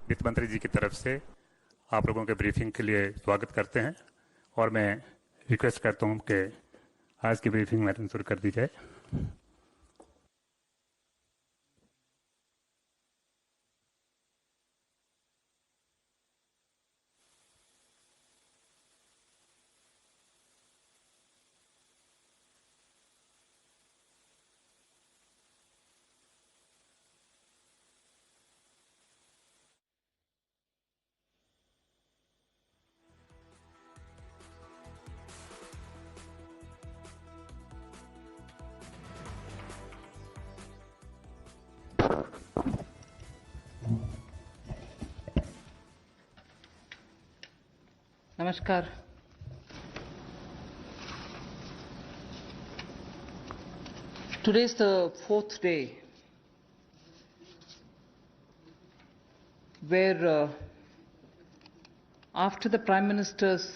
वित्त मंत्री जी की तरफ से आप लोगों के ब्रीफिंग के लिए स्वागत करते हैं और मैं रिक्वेस्ट करता हूं कि आज की ब्रीफिंग मैडम शुरू कर दी जाए। Namaskar. Today is the fourth day where after the Prime Minister's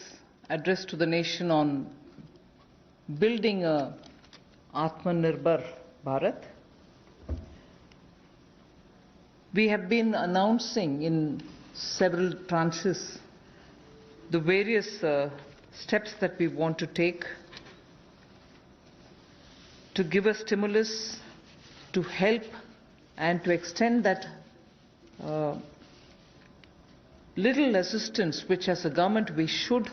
address to the nation on building a Atmanirbhar Bharat, we have been announcing in several tranches the various steps that we want to take to give a stimulus, to help and to extend that little assistance which as a government we should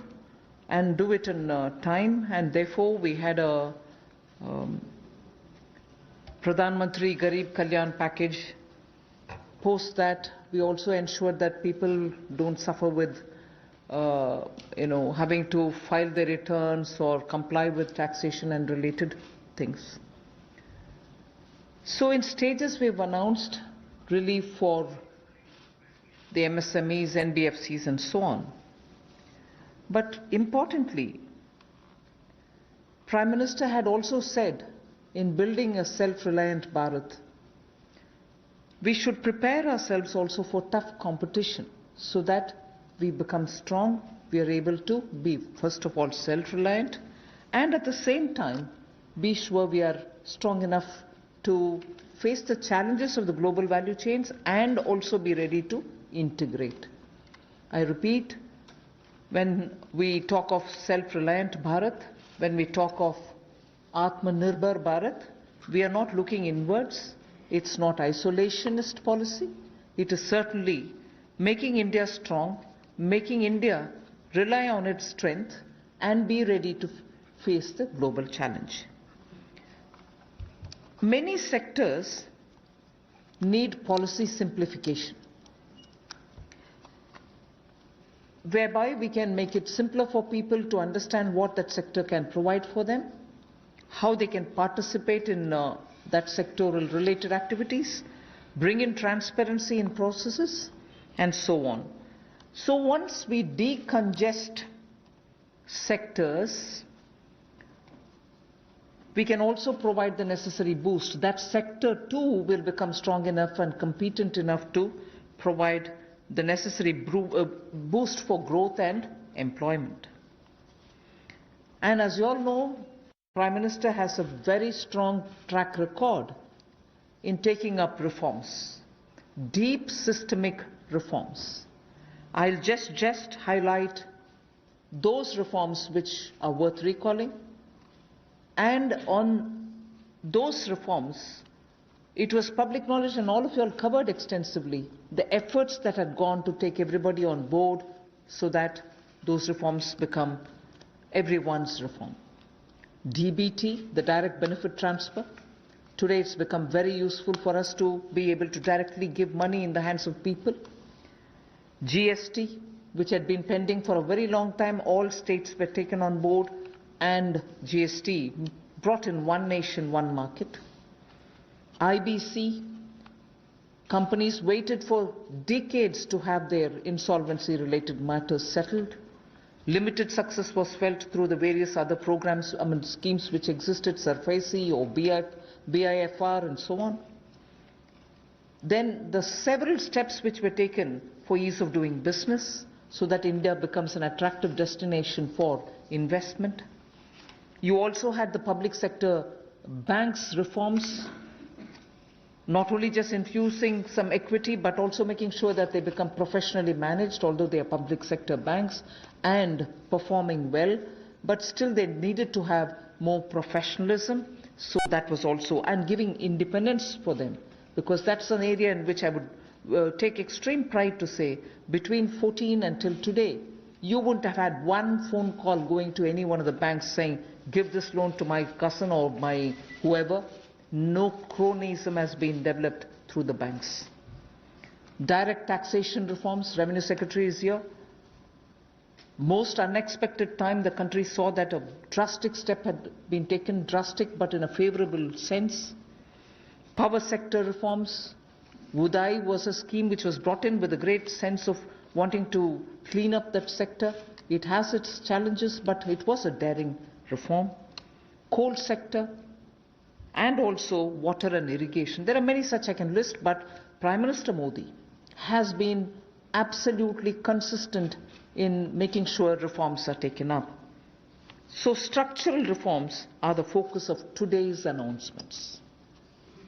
and do it in time, and therefore we had a Pradhan Mantri Garib Kalyan package. Post that, we also ensured that people don't suffer with having to file their returns or comply with taxation and related things. So in stages we've announced relief for the MSMEs, NBFCs and so on. But importantly, Prime Minister had also said in building a self-reliant Bharat, we should prepare ourselves also for tough competition so that we become strong, we are able to be first of all self-reliant and at the same time be sure we are strong enough to face the challenges of the global value chains and also be ready to integrate. I repeat, when we talk of self-reliant Bharat, when we talk of Atmanirbhar Bharat, we are not looking inwards. It's not isolationist policy. It is certainly making India strong, making India rely on its strength and be ready to face the global challenge. Many sectors need policy simplification, whereby we can make it simpler for people to understand what that sector can provide for them, how they can participate in that sectoral related activities, bring in transparency in processes, and so on. So once we decongest sectors, we can also provide the necessary boost. That sector too will become strong enough and competent enough to provide the necessary boost for growth and employment. And as you all know, Prime Minister has a very strong track record in taking up reforms, deep systemic reforms. I'll just highlight those reforms which are worth recalling. And on those reforms, it was public knowledge and all of you all covered extensively the efforts that had gone to take everybody on board so that those reforms become everyone's reform. DBT, the direct benefit transfer. Today it's become very useful for us to be able to directly give money in the hands of people. GST, which had been pending for a very long time, all states were taken on board and GST brought in one nation, one market. IBC, companies waited for decades to have their insolvency related matters settled. Limited success was felt through the various other programs, schemes which existed, SARFAESI or BIFR and so on. Then the several steps which were taken for ease of doing business so that India becomes an attractive destination for investment. You also had the public sector banks reforms not only just infusing some equity, but also making sure that they become professionally managed, although they are public sector banks, and performing well, but still they needed to have more professionalism. So that was also, and giving independence for them, because that's an area in which I would take extreme pride to say, between 2014 until today, you wouldn't have had one phone call going to any one of the banks saying, give this loan to my cousin or my whoever. No cronyism has been developed through the banks. Direct taxation reforms, Revenue Secretary is here. Most unexpected time, the country saw that a drastic step had been taken, drastic but in a favorable sense. Power sector reforms, Uday was a scheme which was brought in with a great sense of wanting to clean up that sector. It has its challenges, but it was a daring reform. Coal sector, and also water and irrigation. There are many such I can list, but Prime Minister Modi has been absolutely consistent in making sure reforms are taken up. So structural reforms are the focus of today's announcements.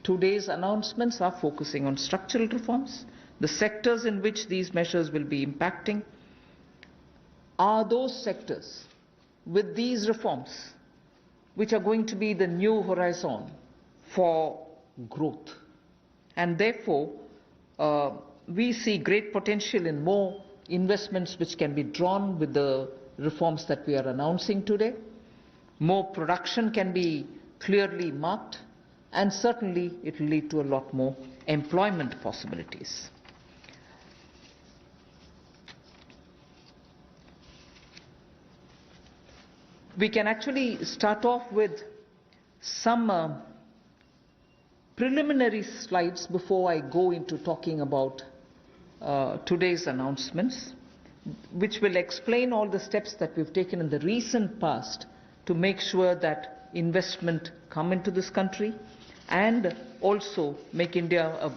Today's announcements are focusing on structural reforms. The sectors in which these measures will be impacting are those sectors with these reforms which are going to be the new horizon for growth. And therefore, we see great potential in more investments which can be drawn with the reforms that we are announcing today. More production can be clearly marked, and certainly it will lead to a lot more employment possibilities. We can actually start off with some preliminary slides before I go into talking about today's announcements, which will explain all the steps that we've taken in the recent past to make sure that investment come into this country and also make India a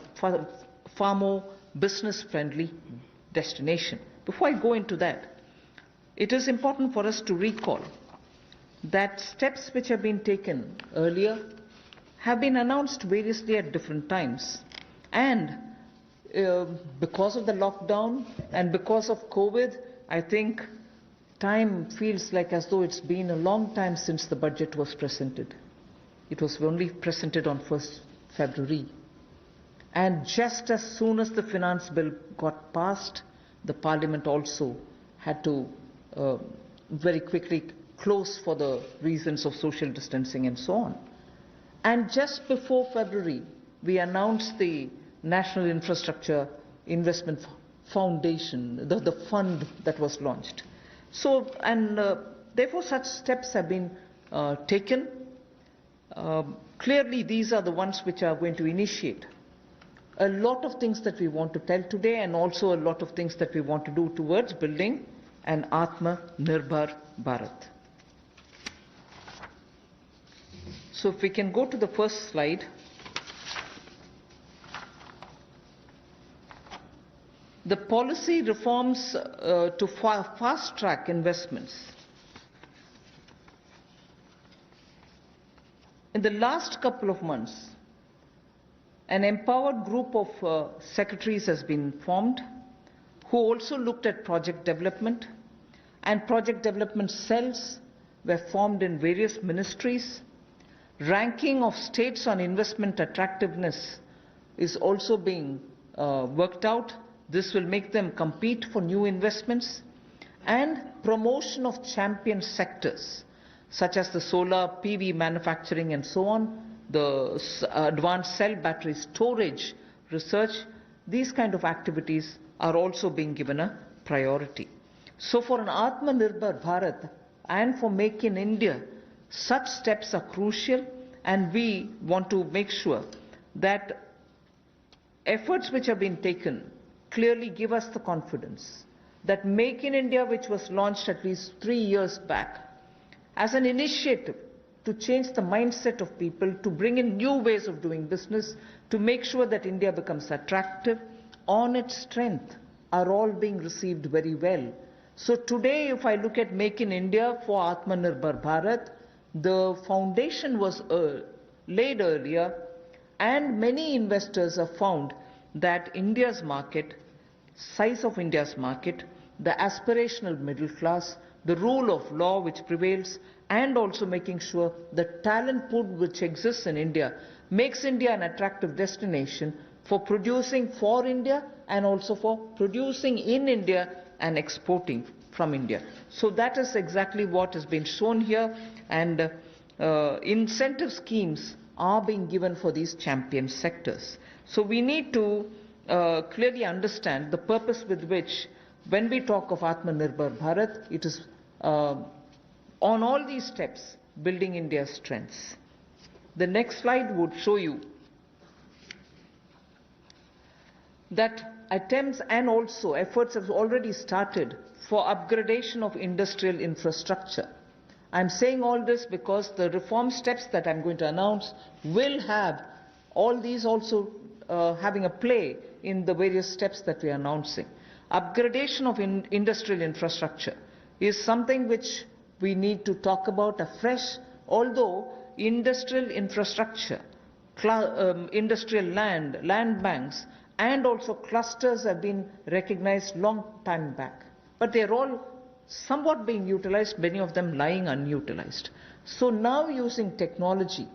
far more business-friendly destination. Before I go into that, it is important for us to recall that steps which have been taken earlier have been announced variously at different times. And because of the lockdown and because of COVID, I think time feels like as though it's been a long time since the budget was presented. It was only presented on 1st February. And just as soon as the finance bill got passed, the Parliament also had to very quickly close for the reasons of social distancing and so on. And just before February, we announced the National Infrastructure Investment Foundation, the fund that was launched. So, and therefore such steps have been taken. Clearly these are the ones which are going to initiate a lot of things that we want to tell today, and also a lot of things that we want to do towards building an Atmanirbhar Bharat. So if we can go to the first slide. The policy reforms to fast-track investments. In the last couple of months, an empowered group of secretaries has been formed who also looked at project development, and project development cells were formed in various ministries. Ranking of states on investment attractiveness is also being worked out. This will make them compete for new investments, and promotion of champion sectors such as the solar PV manufacturing and so on, the advanced cell battery storage research. These kind of activities are also being given a priority. So for an Atmanirbhar Bharat and for Make in India, such steps are crucial, and we want to make sure that efforts which have been taken clearly give us the confidence that Make in India, which was launched at least 3 years back as an initiative to change the mindset of people, to bring in new ways of doing business, to make sure that India becomes attractive on its strength, are all being received very well. So today, if I look at Make in India for Atmanirbhar Bharat, the foundation was laid earlier, And many investors have found that India's market, size of India's market, the aspirational middle class, the rule of law which prevails, and also making sure the talent pool which exists in India makes India an attractive destination for producing for India and also for producing in India and exporting from India. So that is exactly what has been shown here, and incentive schemes are being given for these champion sectors. So we need to clearly understand the purpose with which, when we talk of Atmanirbhar Bharat, it is on all these steps building India's strengths. The next slide would show you that attempts and also efforts have already started for upgradation of industrial infrastructure. I'm saying all this because the reform steps that I'm going to announce will have all these also having a play in the various steps that we are announcing. Upgradation of industrial infrastructure is something which we need to talk about afresh, although industrial infrastructure, industrial land banks, and also clusters have been recognized long time back. But they're all somewhat being utilized, many of them lying unutilized. So now, using technology,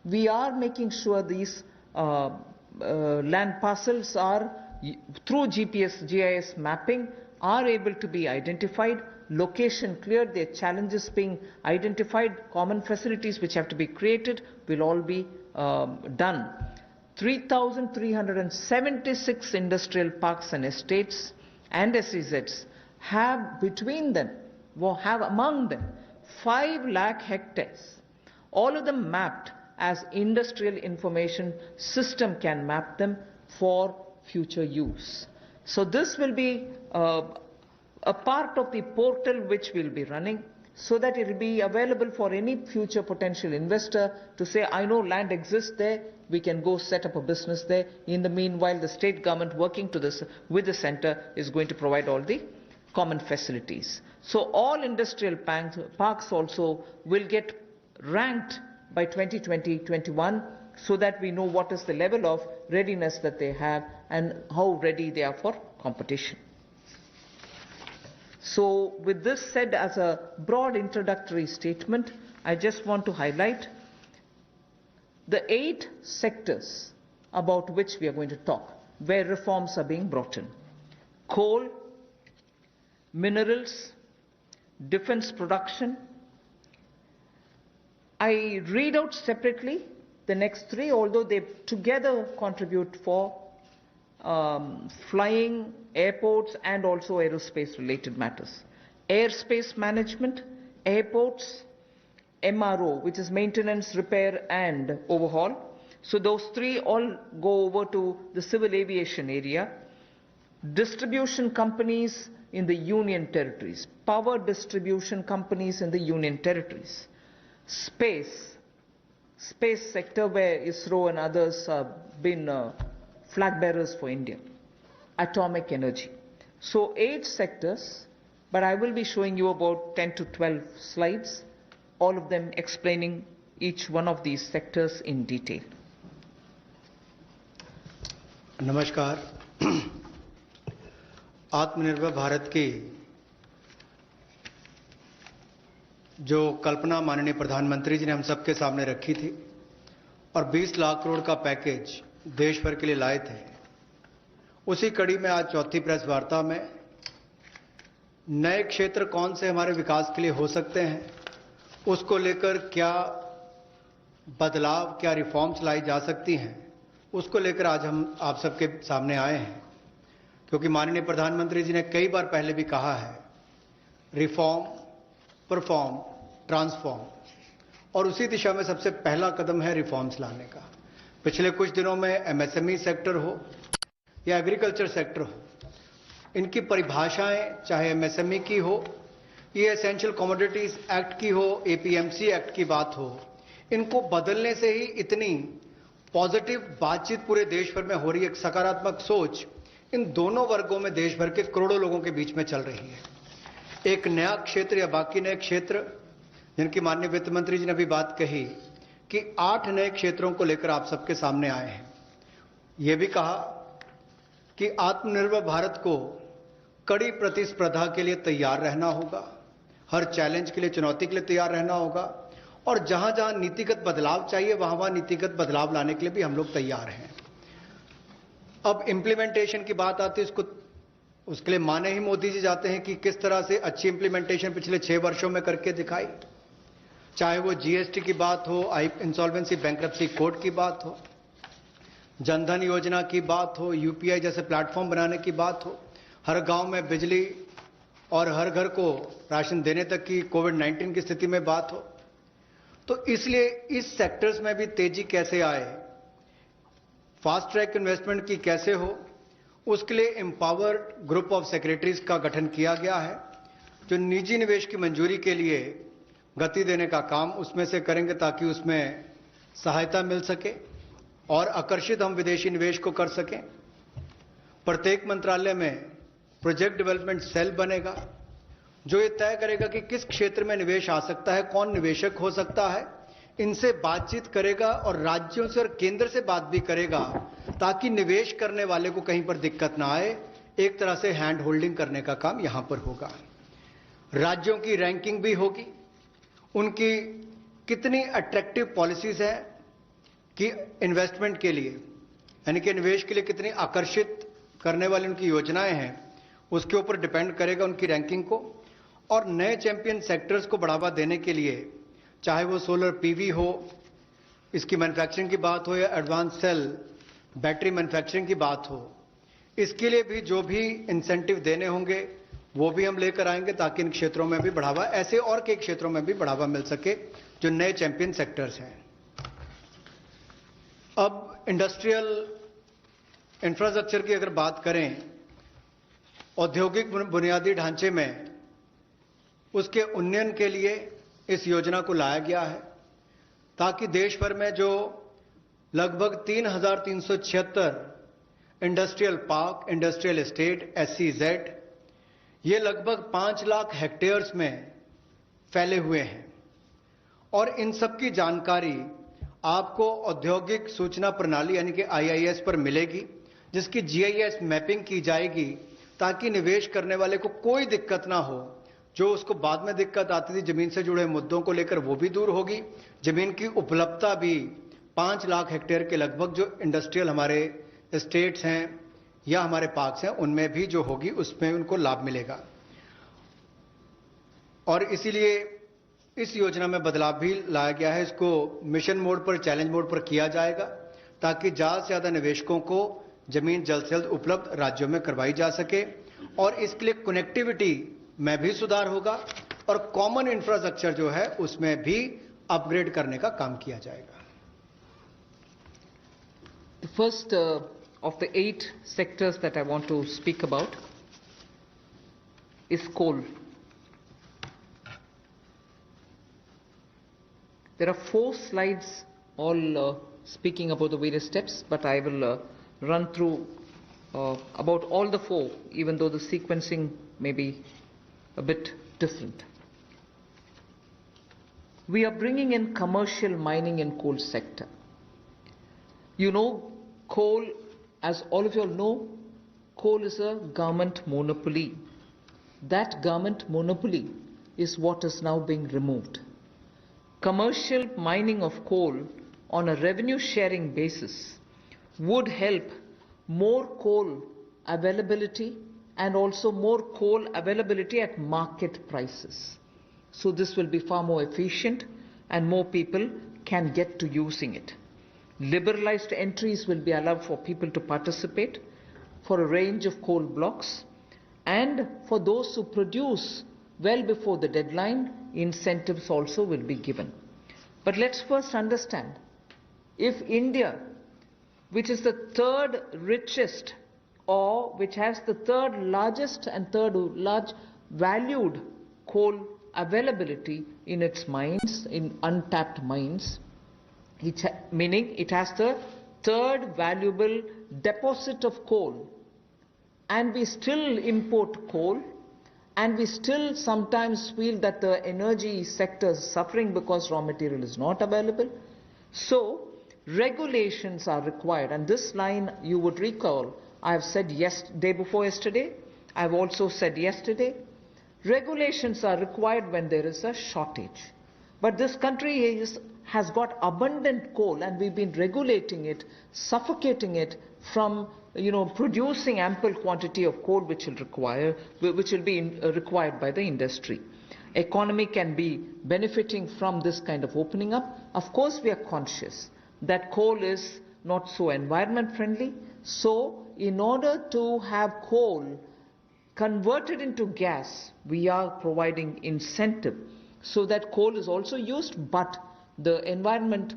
we are making sure these land parcels are, through GPS, GIS mapping, are able to be identified, location cleared, their challenges being identified, common facilities which have to be created will all be done. 3,376 industrial parks and estates and SEZs have between them, have among them 5 lakh hectares, all of them mapped as industrial information system can map them for future use. So this will be a part of the portal which we'll be running, so that it will be available for any future potential investor to say, I know land exists there, we can go set up a business there. In the meanwhile, the state government working with the center is going to provide all the common facilities. So all industrial parks also will get ranked by 2020-21, so that we know what is the level of readiness that they have and how ready they are for competition. So with this said as a broad introductory statement, I just want to highlight the 8 sectors about which we are going to talk, where reforms are being brought in: coal, minerals, defense production. I read out separately the next 3, although they together contribute for flying, airports, and also aerospace related matters. Airspace management, airports, MRO, which is maintenance, repair and overhaul. So those 3 all go over to the civil aviation area. Distribution companies in the union territories, power distribution companies in the union territories. Space sector, where ISRO and others have been flag bearers for India. Atomic energy. So 8 sectors, but I will be showing you about 10 to 12 slides, all of them explaining each one of these sectors in detail. नमस्कार। आत्मनिर्भर भारत की जो कल्पना माननीय प्रधानमंत्री जी ने हम सबके सामने रखी थी और 20 लाख करोड़ का पैकेज देश भर के लिए लाए थे, उसी कड़ी में आज चौथी प्रेस वार्ता में नए क्षेत्र कौन से हमारे विकास के लिए हो सकते हैं, उसको लेकर क्या बदलाव, क्या रिफॉर्म्स लाई जा सकती हैं, उसको लेकर आज हम आप सबके सामने आए हैं। क्योंकि माननीय प्रधानमंत्री जी ने कई बार पहले भी कहा है, रिफॉर्म, परफॉर्म, ट्रांसफॉर्म, और उसी दिशा में सबसे पहला कदम है रिफॉर्म्स लाने का। पिछले कुछ दिनों में एमएसएमई सेक्टर हो या एग्रीकल्चर सेक्टर हो, इनकी परिभाषाएं चाहे एमएसएमई की हो, ये एसेंशियल कमोडिटीज एक्ट की हो, एपीएमसी एक्ट की बात हो, इनको बदलने से ही इतनी पॉजिटिव बातचीत पूरे देश भर में हो रही है, एक सकारात्मक सोच इन दोनों वर्गों में देश भर के करोड़ों लोगों के बीच में चल रही है। एक नया क्षेत्र या बाकी नए क्षेत्र जिनकी माननीय वित्त मंत्री जी ने भी बात कही कि 8 नए क्षेत्रों को लेकर आप सबके सामने आए हैं। यह भी कहा कि आत्मनिर्भर भारत को कड़ी प्रतिस्पर्धा के लिए तैयार रहना होगा, हर चैलेंज के लिए, चुनौती के लिए तैयार रहना होगा, और जहां जहां नीतिगत बदलाव चाहिए वहां वहां नीतिगत बदलाव लाने के लिए भी हम लोग तैयार हैं। अब इंप्लीमेंटेशन की बात आती है, उसके लिए माने ही मोदी जी जाते हैं कि किस तरह से अच्छी इंप्लीमेंटेशन पिछले 6 वर्षों में करके दिखाई, चाहे वो जीएसटी की बात हो, इंसॉल्वेंसी बैंक्रप्सी कोड की बात हो, जनधन योजना की बात हो, यूपीआई जैसे प्लेटफॉर्म बनाने की बात हो, हर गांव में बिजली और हर घर को राशन देने तक की कोविड-19 की स्थिति में बात हो। तो इसलिए इस सेक्टर्स में भी तेजी कैसे आए, फास्ट ट्रैक इन्वेस्टमेंट की कैसे हो, उसके लिए एम्पावर्ड ग्रुप ऑफ सेक्रेटरीज का गठन किया गया है, जो निजी निवेश की मंजूरी के लिए गति देने का काम उसमें से करेंगे ताकि उसमें सहायता मिल सके और आकर्षित हम विदेशी निवेश को कर सकें। प्रत्येक मंत्रालय में प्रोजेक्ट डेवलपमेंट सेल बनेगा जो ये तय करेगा कि किस क्षेत्र में निवेश आ सकता है, कौन निवेशक हो सकता है, इनसे बातचीत करेगा और राज्यों से और केंद्र से बात भी करेगा ताकि निवेश करने वाले को कहीं पर दिक्कत ना आए। एक तरह से हैंड होल्डिंग करने का काम यहां पर होगा। राज्यों की रैंकिंग भी होगी, उनकी कितनी अट्रैक्टिव पॉलिसीज हैं कि इन्वेस्टमेंट के लिए, यानी कि निवेश के लिए कितनी आकर्षित करने वाली उनकी योजनाएं हैं, उसके ऊपर डिपेंड करेगा उनकी रैंकिंग को। और नए चैंपियन सेक्टर्स को बढ़ावा देने के लिए, चाहे वो सोलर पीवी हो, इसकी मैन्युफैक्चरिंग की बात हो, या एडवांस सेल बैटरी मैन्युफैक्चरिंग की बात हो, इसके लिए भी जो भी इंसेंटिव देने होंगे वो भी हम लेकर आएंगे ताकि इन क्षेत्रों में भी बढ़ावा, ऐसे और कई क्षेत्रों में भी बढ़ावा मिल सके जो नए चैंपियन सेक्टर्स हैं। अब इंडस्ट्रियल इंफ्रास्ट्रक्चर की अगर बात करें, औद्योगिक बुनियादी ढांचे में उसके उन्नयन के लिए इस योजना को लाया गया है ताकि देश भर में जो लगभग 3,376 industrial park, industrial estate, SEZ, ये लगभग 5 लाख हेक्टेयर्स में फैले हुए हैं और इन सब की जानकारी आपको औद्योगिक सूचना प्रणाली यानी कि IIS पर मिलेगी, जिसकी GIS मैपिंग की जाएगी ताकि निवेश करने वाले को कोई दिक्कत ना हो। जो उसको बाद में दिक्कत आती थी जमीन से जुड़े मुद्दों को लेकर, वो भी दूर होगी। जमीन की उपलब्धता भी 5 लाख हेक्टेयर के लगभग जो इंडस्ट्रियल हमारे स्टेट्स हैं या हमारे पार्क्स हैं उनमें भी जो होगी उसमें उनको लाभ मिलेगा। और इसीलिए इस योजना में बदलाव भी लाया गया है। इसको मिशन मोड पर, चैलेंज मोड पर किया जाएगा ताकि ज्यादा से ज्यादा निवेशकों को जमीन जल्द से जल्द उपलब्ध राज्यों में करवाई जा सके और इसके लिए कनेक्टिविटी में भी सुधार होगा और कॉमन इंफ्रास्ट्रक्चर जो है उसमें भी अपग्रेड करने का काम किया जाएगा। The first of the 8 sectors that I want to speak about is coal. There are 4 slides all speaking about the various steps, but I will run through about all the 4, even though the sequencing may be a bit different. We are bringing in commercial mining in coal sector. You know, coal, as all of you all know, coal is a government monopoly. That government monopoly is what is now being removed. Commercial mining of coal on a revenue sharing basis would help more coal availability and also more coal availability at market prices. So this will be far more efficient and more people can get to using it. Liberalized entries will be allowed for people to participate for a range of coal blocks, and for those who produce well before the deadline, incentives also will be given. But let's first understand, if India, which is the 3rd richest or which has the 3rd largest and 3rd large valued coal availability in its mines, in untapped mines, meaning it has the 3rd valuable deposit of coal, and we still import coal, and we still sometimes feel that the energy sector is suffering because raw material is not available, So regulations are required, and this line you would recall I have said day before yesterday, I have also said yesterday, regulations are required when there is a shortage. But this country has got abundant coal, and we've been regulating it, suffocating it from producing ample quantity of coal which will be required by the industry. Economy can be benefiting from this kind of opening up. Of course, we are conscious that coal is not so environment friendly. So in order to have coal converted into gas, we are providing incentive so that coal is also used, but the environment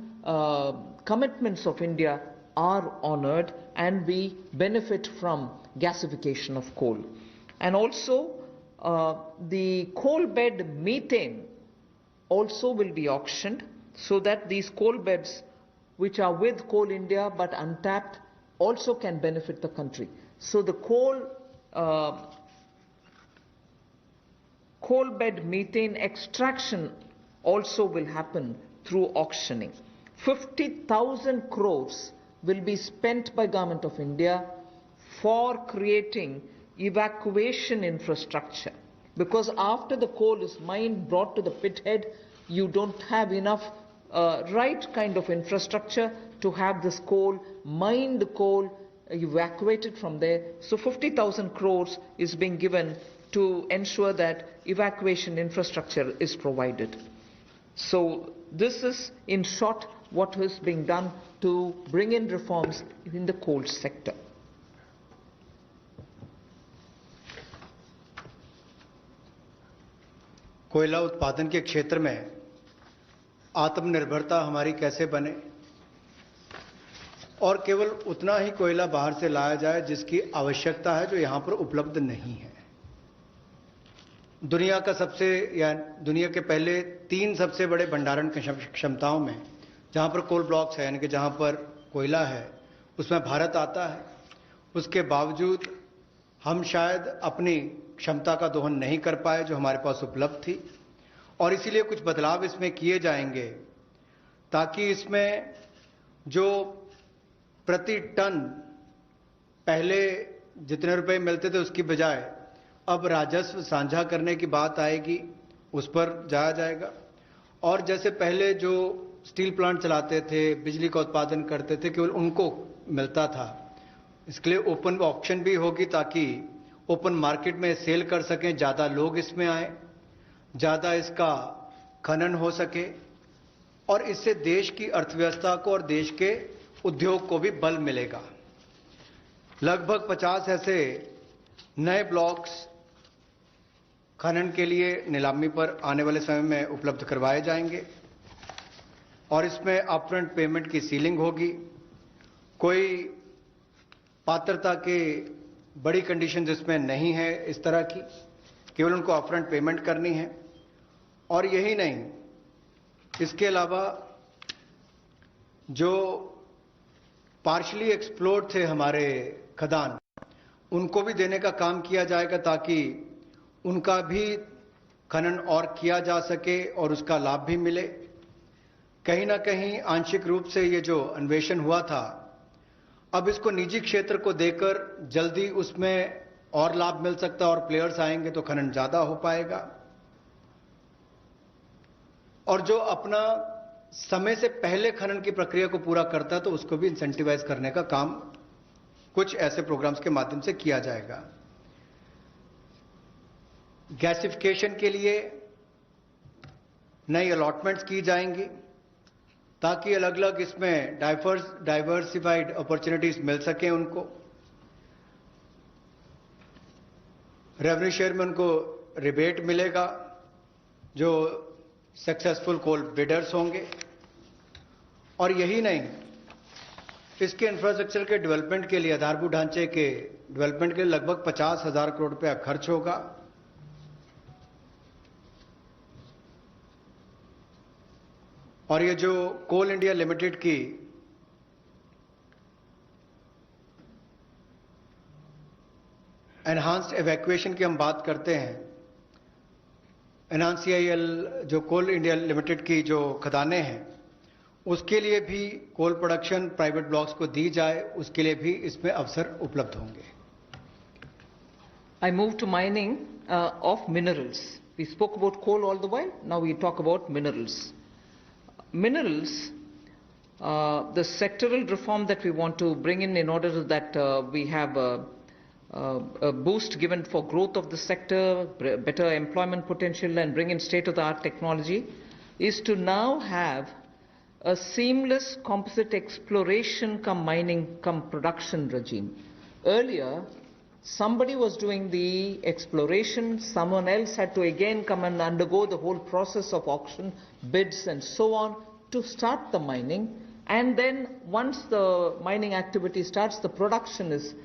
commitments of India are honored, and we benefit from gasification of coal. And also the coal bed methane also will be auctioned, so that these coal beds which are with Coal India but untapped also can benefit the country. So the coal bed methane extraction also will happen through auctioning. 50,000 crores will be spent by Government of India for creating evacuation infrastructure, because after the coal is mined, brought to the pit head, you don't have enough right kind of infrastructure to have this coal, mined coal, evacuated from there. So 50,000 crores is being given to ensure that evacuation infrastructure is provided. So this is in short what is being done to bring in reforms in the coal sector. कोयला उत्पादन के क्षेत्र में आत्मनिर्भरता हमारी कैसे बने और केवल उतना ही कोयला बाहर से लाया जाए जिसकी आवश्यकता है, जो यहां पर उपलब्ध नहीं है। दुनिया के पहले 3 सबसे बड़े भंडारण क्षमताओं में जहां पर कोल ब्लॉक्स है, यानी कि जहां पर कोयला है, उसमें भारत आता है। उसके बावजूद हम शायद अपनी क्षमता का दोहन नहीं कर पाए जो हमारे पास उपलब्ध थी, और इसीलिए कुछ बदलाव इसमें किए जाएंगे ताकि इसमें जो प्रति टन पहले जितने रुपए मिलते थे उसकी बजाय अब राजस्व साझा करने की बात आएगी, उस पर जाया जाएगा। और जैसे पहले जो स्टील प्लांट चलाते थे, बिजली का उत्पादन करते थे, केवल उनको मिलता था। इसके लिए ओपन ऑक्शन भी होगी ताकि ओपन मार्केट में सेल कर सकें, ज़्यादा लोग इसमें आए, ज़्यादा इसका खनन हो सके, और इससे देश की अर्थव्यवस्था को और देश के उद्योग को भी बल मिलेगा। लगभग 50 ऐसे नए ब्लॉक्स खनन के लिए नीलामी पर आने वाले समय में उपलब्ध करवाए जाएंगे, और इसमें अपफ्रंट पेमेंट की सीलिंग होगी। कोई पात्रता के बड़ी कंडीशन इसमें नहीं है इस तरह की, केवल उनको अपफ्रंट पेमेंट करनी है। और यही नहीं, इसके अलावा जो पार्शली एक्सप्लोर्ड थे हमारे खदान, उनको भी देने का काम किया जाएगा ताकि उनका भी खनन और किया जा सके और उसका लाभ भी मिले। कहीं ना कहीं आंशिक रूप से ये जो अन्वेषण हुआ था, अब इसको निजी क्षेत्र को देकर जल्दी उसमें और लाभ मिल सकता है, और प्लेयर्स आएंगे तो खनन ज्यादा हो पाएगा। और जो अपना समय से पहले खनन की प्रक्रिया को पूरा करता है तो उसको भी इंसेंटिवाइज करने का काम कुछ ऐसे प्रोग्राम्स के माध्यम से किया जाएगा। गैसिफिकेशन के लिए नई अलॉटमेंट्स की जाएंगी ताकि अलग अलग इसमें डाइवर्सिफाइड अपॉर्चुनिटीज मिल सके उनको। रेवेन्यू शेयर में उनको रिबेट मिलेगा जो सक्सेसफुल कोल बिडर्स होंगे। और यही नहीं, इसके इंफ्रास्ट्रक्चर के डेवलपमेंट के लिए, आधारभूत ढांचे के डेवलपमेंट के लिए लगभग 50,000 करोड़ रुपया खर्च होगा। और ये जो कोल इंडिया लिमिटेड की एनहांस्ड इवैक्यूएशन की हम बात करते हैं, एनहांस CIL जो कोल इंडिया लिमिटेड की जो खदानें हैं, उसके लिए भी कोल प्रोडक्शन प्राइवेट ब्लॉक्स को दी जाए, उसके लिए भी इसमें अवसर उपलब्ध होंगे। I move to mining of minerals. We spoke about coal all the while. Now we talk about minerals. Minerals, the sectoral reform that we want to bring in order that we have a boost given for growth of the sector, better employment potential, and bring in state-of-the-art technology, is to now have a seamless composite exploration cum mining cum production regime. Earlier, somebody was doing the exploration, someone else had to again come and undergo the whole process of auction, bids and so on to start the mining, and then once the mining activity starts, the production is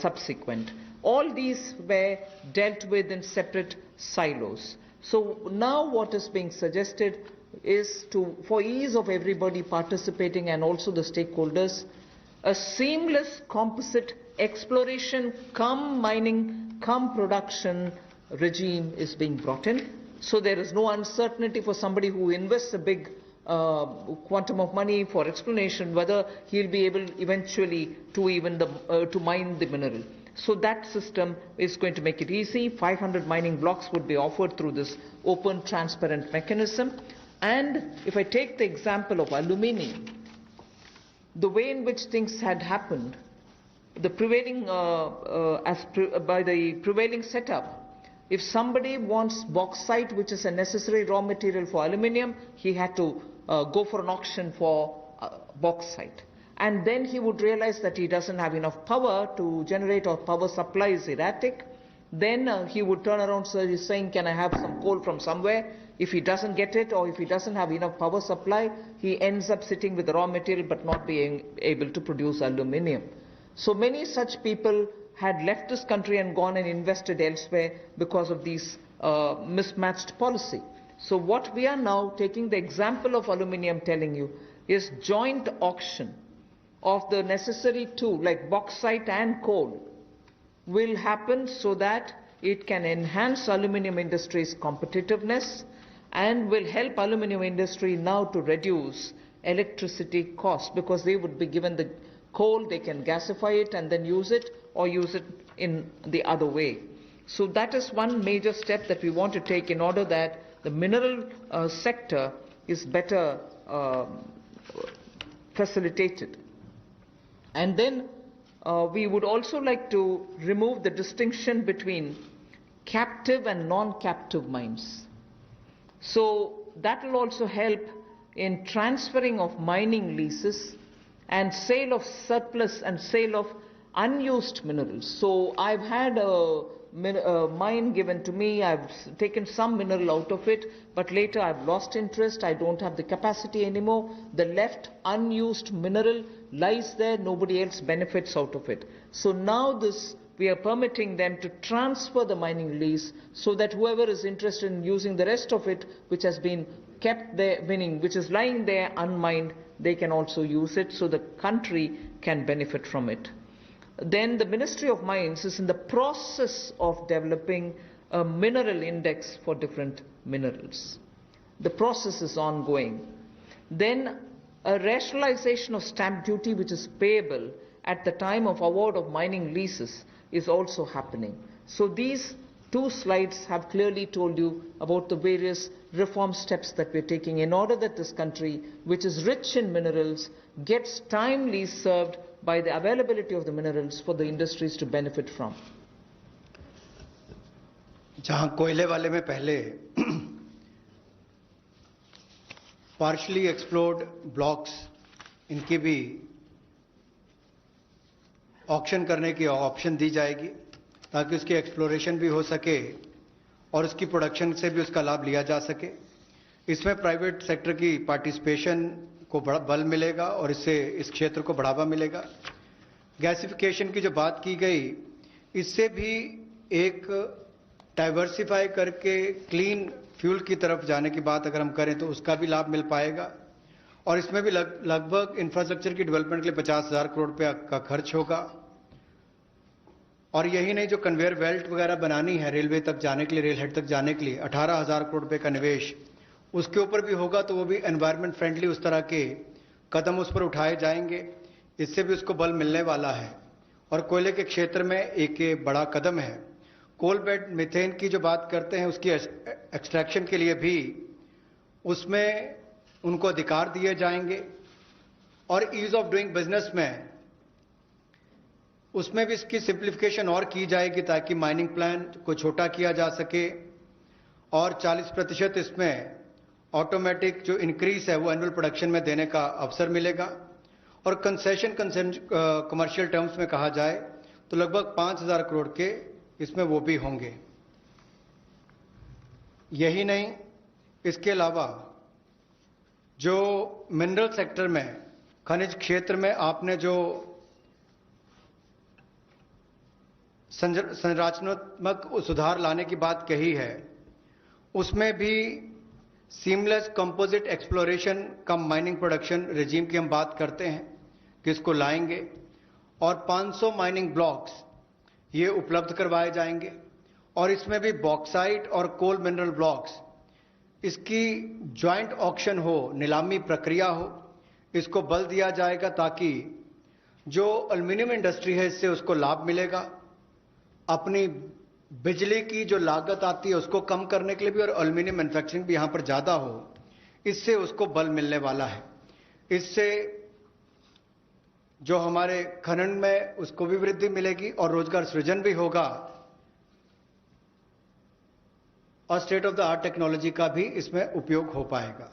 subsequent. All these were dealt with in separate silos. So now what is being suggested is to, for ease of everybody participating and also the stakeholders, a seamless composite exploration cum mining cum production regime is being brought in. So there is no uncertainty for somebody who invests a big quantum of money for exploration whether he'll be able eventually to even to mine the mineral. So that system is going to make it easy. 500 mining blocks would be offered through this open, transparent mechanism. And if I take the example of aluminium, the way in which things had happened, the prevailing by the prevailing setup, if somebody wants bauxite, which is a necessary raw material for aluminium, he had to go for an auction for bauxite. And then he would realize that he doesn't have enough power to generate, or power supply is erratic. Then he would turn around saying, can I have some coal from somewhere? If he doesn't get it, or if he doesn't have enough power supply, he ends up sitting with the raw material but not being able to produce aluminium. So many such people had left this country and gone and invested elsewhere because of these mismatched policy. So what we are now taking the example of aluminium telling you is joint auction of the necessary two like bauxite and coal will happen so that it can enhance aluminium industry's competitiveness and will help aluminium industry now to reduce electricity costs, because they would be given the coal, they can gasify it and then use it, or use it in the other way. So that is one major step that we want to take in order that the mineral sector is better facilitated. And then we would also like to remove the distinction between captive and non-captive mines. So that will also help in transferring of mining leases and sale of surplus and sale of unused minerals. So I've had a mine given to me, I've taken some mineral out of it, but later I've lost interest, I don't have the capacity anymore. The left unused mineral lies there, nobody else benefits out of it. So now we are permitting them to transfer the mining lease so that whoever is interested in using the rest of it, which has been kept there, meaning which is lying there unmined, they can also use it, so the country can benefit from it. Then the Ministry of Mines is in the process of developing a mineral index for different minerals. The process is ongoing. Then a rationalization of stamp duty, which is payable at the time of award of mining leases, is also happening. So these two slides have clearly told you about the various reform steps that we're taking in order that this country, which is rich in minerals, gets timely served by the availability of the minerals for the industries to benefit from. जहां कोयले वाले में पहले partially explored blocks, इनकी भी auction करने की option दी जाएगी ताकि उसकी एक्सप्लोरेशन भी हो सके और उसकी प्रोडक्शन से भी उसका लाभ लिया जा सके। इसमें प्राइवेट सेक्टर की पार्टिसिपेशन को बड़ा बल मिलेगा और इससे इस क्षेत्र को बढ़ावा मिलेगा। गैसिफिकेशन की जो बात की गई, इससे भी एक डाइवर्सिफाई करके क्लीन फ्यूल की तरफ जाने की बात अगर हम करें तो उसका भी लाभ मिल पाएगा। और इसमें भी लगभग इंफ्रास्ट्रक्चर की डेवलपमेंट के लिए 50,000 करोड़ रुपया का खर्च होगा। और यही नहीं, जो कन्वेयर बेल्ट वगैरह बनानी है रेलवे तक जाने के लिए, रेल हेड तक जाने के लिए 18,000 करोड़ रुपए का निवेश उसके ऊपर भी होगा, तो वो भी एनवायरमेंट फ्रेंडली उस तरह के कदम उस पर उठाए जाएंगे, इससे भी उसको बल मिलने वाला है। और कोयले के क्षेत्र में एक ये बड़ा कदम है। कोल बेड मीथेन की जो बात करते हैं उसकी एक्सट्रैक्शन के लिए भी उसमें उनको अधिकार दिए जाएंगे। और ईज ऑफ डूइंग बिजनेस में उसमें भी इसकी सिंप्लीफिकेशन और की जाएगी ताकि माइनिंग प्लान को छोटा किया जा सके और 40% इसमें ऑटोमेटिक जो इंक्रीज है वो एनुअल प्रोडक्शन में देने का अवसर मिलेगा। और कंसेशन कमर्शियल टर्म्स में कहा जाए तो लगभग 5,000 करोड़ के इसमें वो भी होंगे। यही नहीं, इसके अलावा जो मिनरल सेक्टर में, खनिज क्षेत्र में आपने जो संरचनात्मक सुधार लाने की बात कही है, उसमें भी seamless composite exploration cum mining production regime की हम बात करते हैं कि इसको लाएंगे और 500 माइनिंग ब्लॉक्स ये उपलब्ध करवाए जाएंगे। और इसमें भी बॉक्साइट और कोल मिनरल ब्लॉक्स, इसकी ज्वाइंट ऑक्शन हो, नीलामी प्रक्रिया हो, इसको बल दिया जाएगा ताकि जो एल्युमिनियम इंडस्ट्री है इससे उसको लाभ मिलेगा। अपनी बिजली की जो लागत आती है उसको कम करने के लिए भी, और एल्युमिनियम मैन्युफैक्चरिंग भी यहां पर ज्यादा हो, इससे उसको बल मिलने वाला है। इससे जो हमारे खनन में उसको भी वृद्धि मिलेगी और रोजगार सृजन भी होगा और state of the art technology का भी इसमें उपयोग हो पाएगा।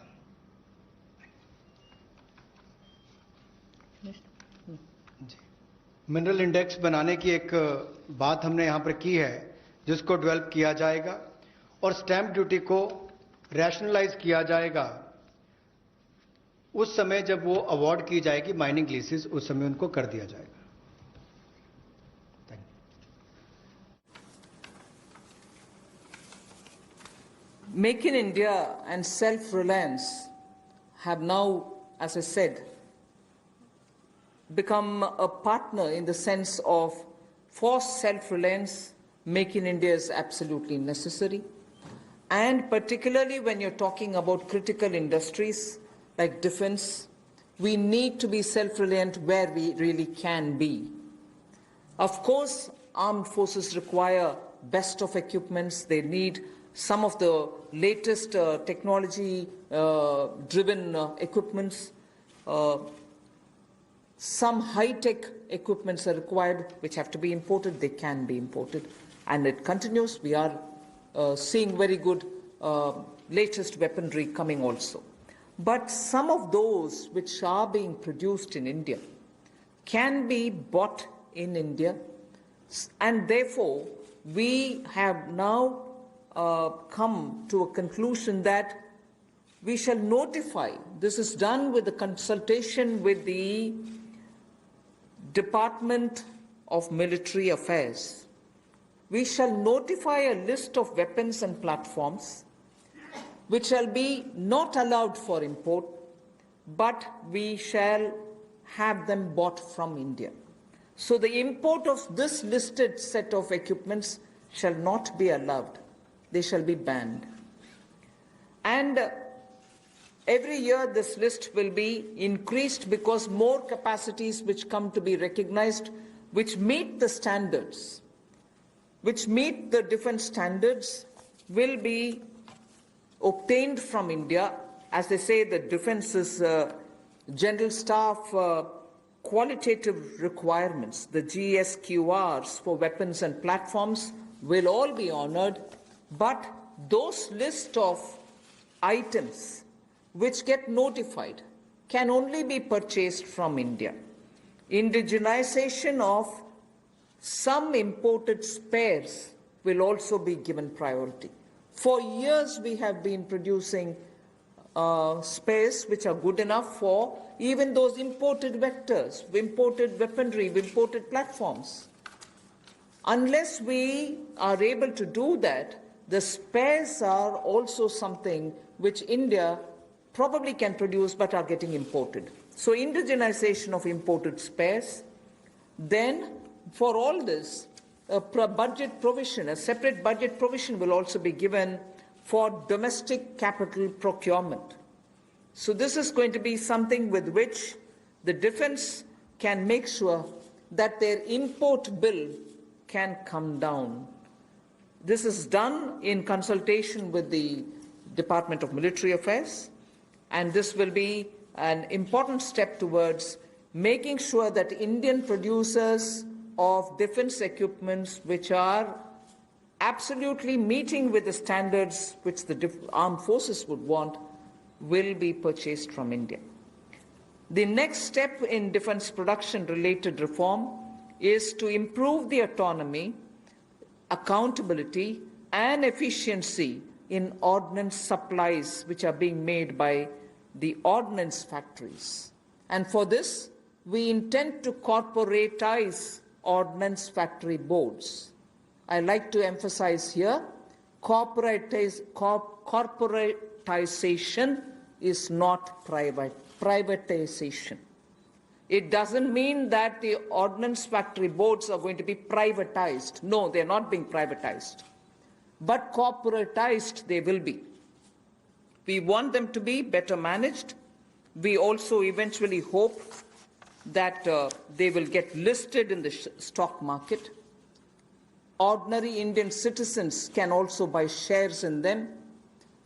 मिनरल इंडेक्स बनाने की एक बात हमने यहां पर की है जिसको डेवलप किया जाएगा और स्टैंप ड्यूटी को रैशनलाइज किया जाएगा उस समय जब वो अवार्ड की जाएगी माइनिंग लीसेस, उस समय उनको कर दिया जाएगा। Make in India and self-reliance have now, as I said, become a partner in the sense of for self-reliance, Make in India is absolutely necessary. And particularly when you're talking about critical industries like defense, we need to be self-reliant where we really can be. Of course, armed forces require best of equipments. They need some of the latest technology-driven equipments. Some high-tech equipments are required, which have to be imported. They can be imported. And it continues. We are seeing very good latest weaponry coming also. But some of those which are being produced in India can be bought in India. And therefore, we have now come to a conclusion that we shall notify. This is done with the consultation with the Department of Military Affairs. We shall notify a list of weapons and platforms which shall be not allowed for import, but we shall have them bought from India. So the import of this listed set of equipments shall not be allowed. They shall be banned. And every year this list will be increased because more capacities which come to be recognized, which meet the standards, which meet the defense standards, will be obtained from India. As they say, the defense is general staff qualitative requirements, the GSQRs for weapons and platforms will all be honored, but those list of items which get notified can only be purchased from India. Indigenization of some imported spares will also be given priority. For years we have been producing spares which are good enough for even those imported vectors, imported weaponry, imported platforms. Unless we are able to do that, the spares are also something which India probably can produce but are getting imported. So indigenization of imported spares. Then for all this, a budget provision, a separate budget provision will also be given for domestic capital procurement. So this is going to be something with which the defense can make sure that their import bill can come down. This is done in consultation with the Department of Military Affairs, and this will be an important step towards making sure that Indian producers of defense equipments which are absolutely meeting with the standards which the armed forces would want will be purchased from India. The next step in defense production related reform is to improve the autonomy, accountability and efficiency in ordnance supplies which are being made by the ordnance factories. And for this, we intend to corporatize ordnance factory boards. I like to emphasize here, corporatization is not privatization. It doesn't mean that the ordnance factory boards are going to be privatized. No, they're not being privatized. But corporatized they will be. We want them to be better managed. We also eventually hope that they will get listed in the stock market. Ordinary Indian citizens can also buy shares in them.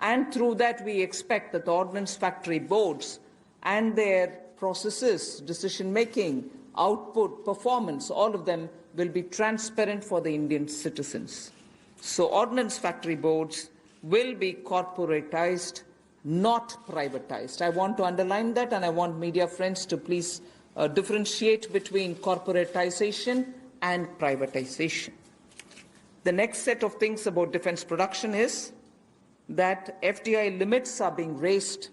And through that, we expect that the ordnance factory boards and their processes, decision-making, output, performance, all of them will be transparent for the Indian citizens. So ordnance factory boards will be corporatized, not privatized. I want to underline that, and I want media friends to please differentiate between corporatization and privatization. The next set of things about defense production is that FDI limits are being raised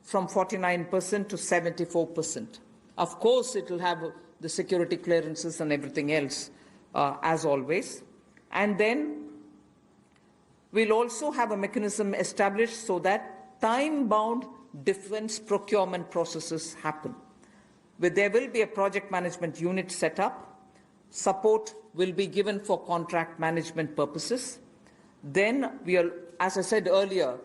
from 49% to 74%. Of course, it will have the security clearances and everything else, as always. And then we'll also have a mechanism established so that time-bound defense procurement processes happen. There will be a project management unit set up. Support will be given for contract management purposes. Then we are, as I said earlier,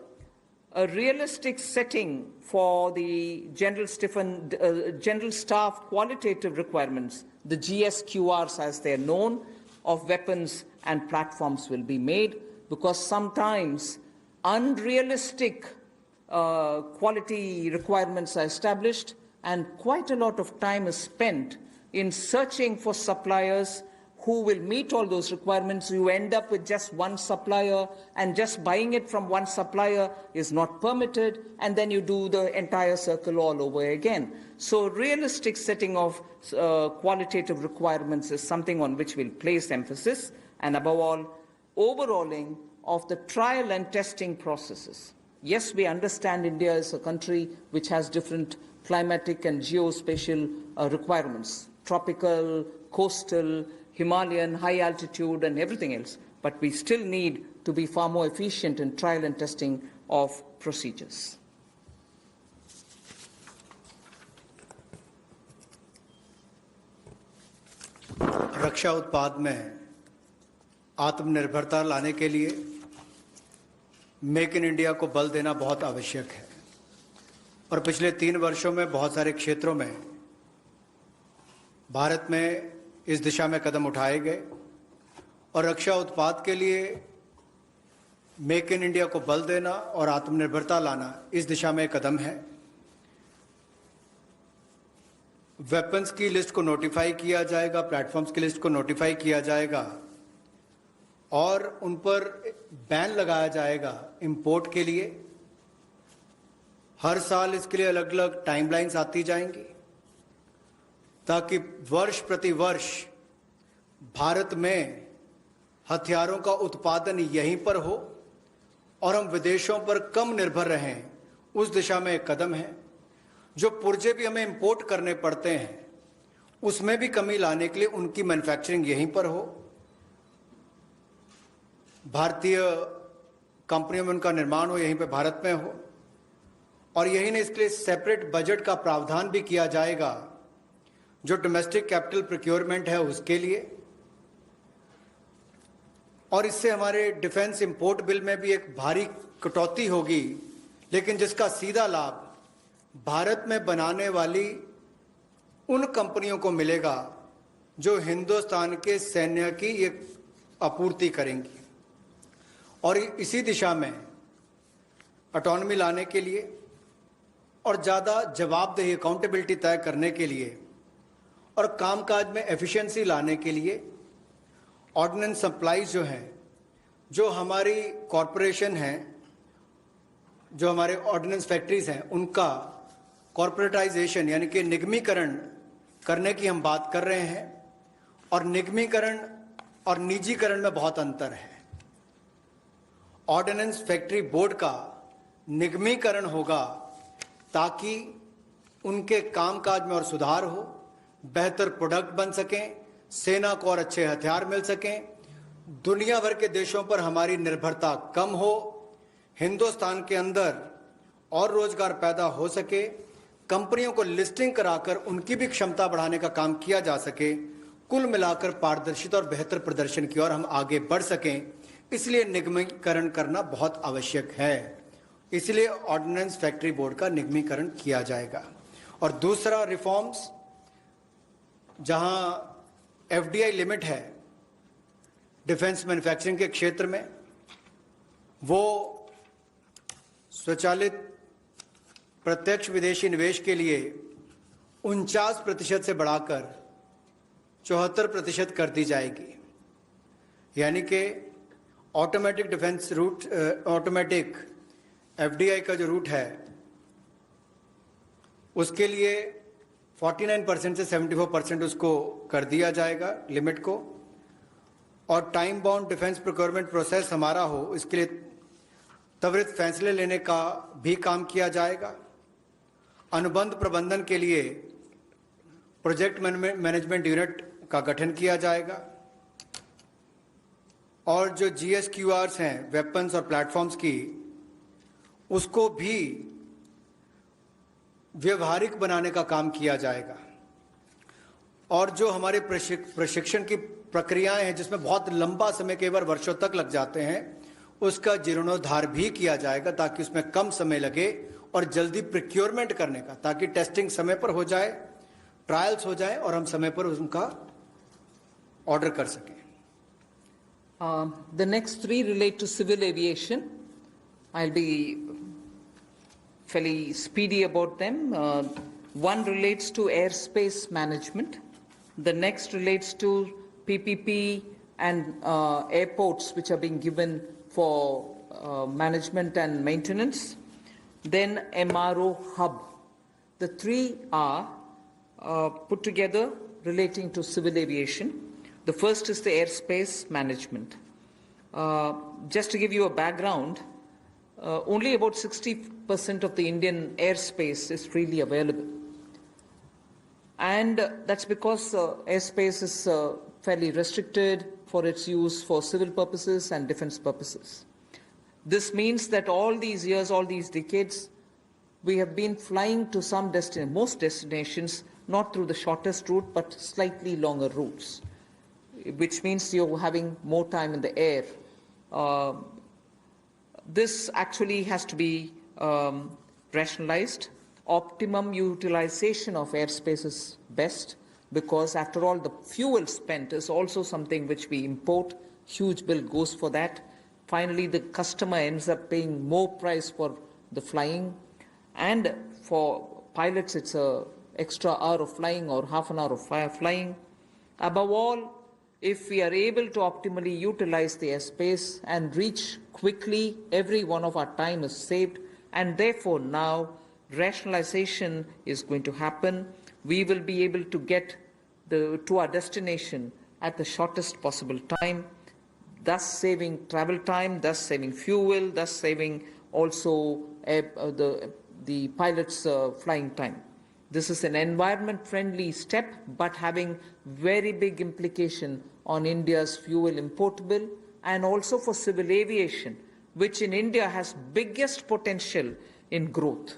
a realistic setting for the General Staff qualitative requirements, the GSQRs as they're known, of weapons and platforms will be made, because sometimes unrealistic quality requirements are established and quite a lot of time is spent in searching for suppliers who will meet all those requirements. You end up with just one supplier, and just buying it from one supplier is not permitted, and then you do the entire circle all over again. So realistic setting of qualitative requirements is something on which we'll place emphasis, and above all, overhauling of the trial and testing processes. Yes, we understand India is a country which has different climatic and geospatial requirements, tropical, coastal, Himalayan, high altitude and everything else, but we still need to be far more efficient in trial and testing of procedures. रक्षा उत्पाद में आत्मनिर्भरता लाने के लिए make in India को बल देना बहुत आवश्यक है, और पिछले 3 वर्षों में बहुत सारे क्षेत्रों में भारत में इस दिशा में कदम उठाए गए, और रक्षा उत्पाद के लिए मेक इन इंडिया को बल देना और आत्मनिर्भरता लाना इस दिशा में कदम है। वेपन्स की लिस्ट को नोटिफाई किया जाएगा, प्लेटफॉर्म्स की लिस्ट को नोटिफाई किया जाएगा, और उन पर बैन लगाया जाएगा इंपोर्ट के लिए। हर साल इसके लिए अलग अलग टाइमलाइंस आती जाएंगी, ताकि वर्ष प्रति वर्ष भारत में हथियारों का उत्पादन यहीं पर हो और हम विदेशों पर कम निर्भर रहें। उस दिशा में एक कदम है। जो पुर्जे भी हमें इंपोर्ट करने पड़ते हैं, उसमें भी कमी लाने के लिए उनकी मैन्युफैक्चरिंग यहीं पर हो, भारतीय कंपनियों में उनका निर्माण हो, यहीं पे भारत में हो। और यही नहीं, इसके लिए सेपरेट बजट का प्रावधान भी किया जाएगा, जो डोमेस्टिक कैपिटल प्रोक्योरमेंट है उसके लिए। और इससे हमारे डिफेंस इंपोर्ट बिल में भी एक भारी कटौती होगी, लेकिन जिसका सीधा लाभ भारत में बनाने वाली उन कंपनियों को मिलेगा जो हिंदुस्तान के सैन्य की एक आपूर्ति करेंगी। और इसी दिशा में ऑटोनॉमी लाने के लिए और ज़्यादा जवाबदेही अकाउंटेबिलिटी तय करने के लिए और कामकाज में एफिशिएंसी लाने के लिए ऑर्डिनेंस सप्लाईज जो हैं, जो हमारी कॉरपोरेशन हैं, जो हमारे ऑर्डिनेंस फैक्ट्रीज हैं, उनका कॉरपोरेटाइजेशन यानी कि निगमीकरण करने की हम बात कर रहे हैं। और निगमीकरण और निजीकरण में बहुत अंतर है। ऑर्डिनेंस फैक्ट्री बोर्ड का निगमीकरण होगा ताकि उनके कामकाज में और सुधार हो, बेहतर प्रोडक्ट बन सकें, सेना को और अच्छे हथियार मिल सकें, दुनिया भर के देशों पर हमारी निर्भरता कम हो, हिंदुस्तान के अंदर और रोजगार पैदा हो सके, कंपनियों को लिस्टिंग कराकर उनकी भी क्षमता बढ़ाने का काम किया जा सके। कुल मिलाकर पारदर्शिता और बेहतर प्रदर्शन की ओर हम आगे बढ़ सकें, इसलिए निगमीकरण करना बहुत आवश्यक है। इसलिए ऑर्डिनेंस फैक्ट्री बोर्ड का निगमीकरण किया जाएगा। और दूसरा रिफॉर्म्स, जहां एफडीआई लिमिट है डिफेंस मैन्युफैक्चरिंग के क्षेत्र में, वो स्वचालित प्रत्यक्ष विदेशी निवेश के लिए 49% से बढ़ाकर 74% कर दी जाएगी। यानी कि automatic defence route, automatic FDI का जो रूट है उसके लिए 49% से 74% उसको कर दिया जाएगा लिमिट को। और time bound defence procurement process हमारा हो, इसके लिए त्वरित फैसले लेने का भी काम किया जाएगा। अनुबंध प्रबंधन के लिए प्रोजेक्ट मैनेजमेंट यूनिट का गठन किया जाएगा। और जो GSQRs हैं वेपन्स और प्लेटफॉर्म्स की, उसको भी व्यवहारिक बनाने का काम किया जाएगा। और जो हमारे प्रशिक्षण की प्रक्रियाएं हैं जिसमें बहुत लंबा समय, कई बार वर्षों तक लग जाते हैं, उसका जीर्णोद्धार भी किया जाएगा ताकि उसमें कम समय लगे और जल्दी प्रोक्योरमेंट करने का, ताकि टेस्टिंग समय पर हो जाए, ट्रायल्स हो जाए और हम समय पर उनका ऑर्डर कर सकें। The next three relate to civil aviation. I'll be fairly speedy about them. One relates to airspace management. The next relates to PPP and airports which are being given for management and maintenance. Then MRO hub. The three are put together relating to civil aviation. The first is the airspace management. Just to give you a background, only about 60% of the Indian airspace is freely available. And that's because airspace is fairly restricted for its use for civil purposes and defense purposes. This means that all these years, all these decades, we have been flying to some destination, most destinations, not through the shortest route, but slightly longer routes, which means you're having more time in the air. This actually has to be rationalized. Optimum utilization of airspace is best because, after all, the fuel spent is also something which we import. Huge bill goes for that. Finally, the customer ends up paying more price for the flying. And for pilots, it's an extra hour of flying or half an hour of flying. Above all, if we are able to optimally utilize the airspace and reach quickly, every one of our time is saved, and therefore now rationalization is going to happen. We will be able to get to our destination at the shortest possible time, thus saving travel time, thus saving fuel, thus saving also the pilot's flying time. This is an environment-friendly step, but having very big implication on India's fuel import bill and also for civil aviation, which in India has biggest potential in growth.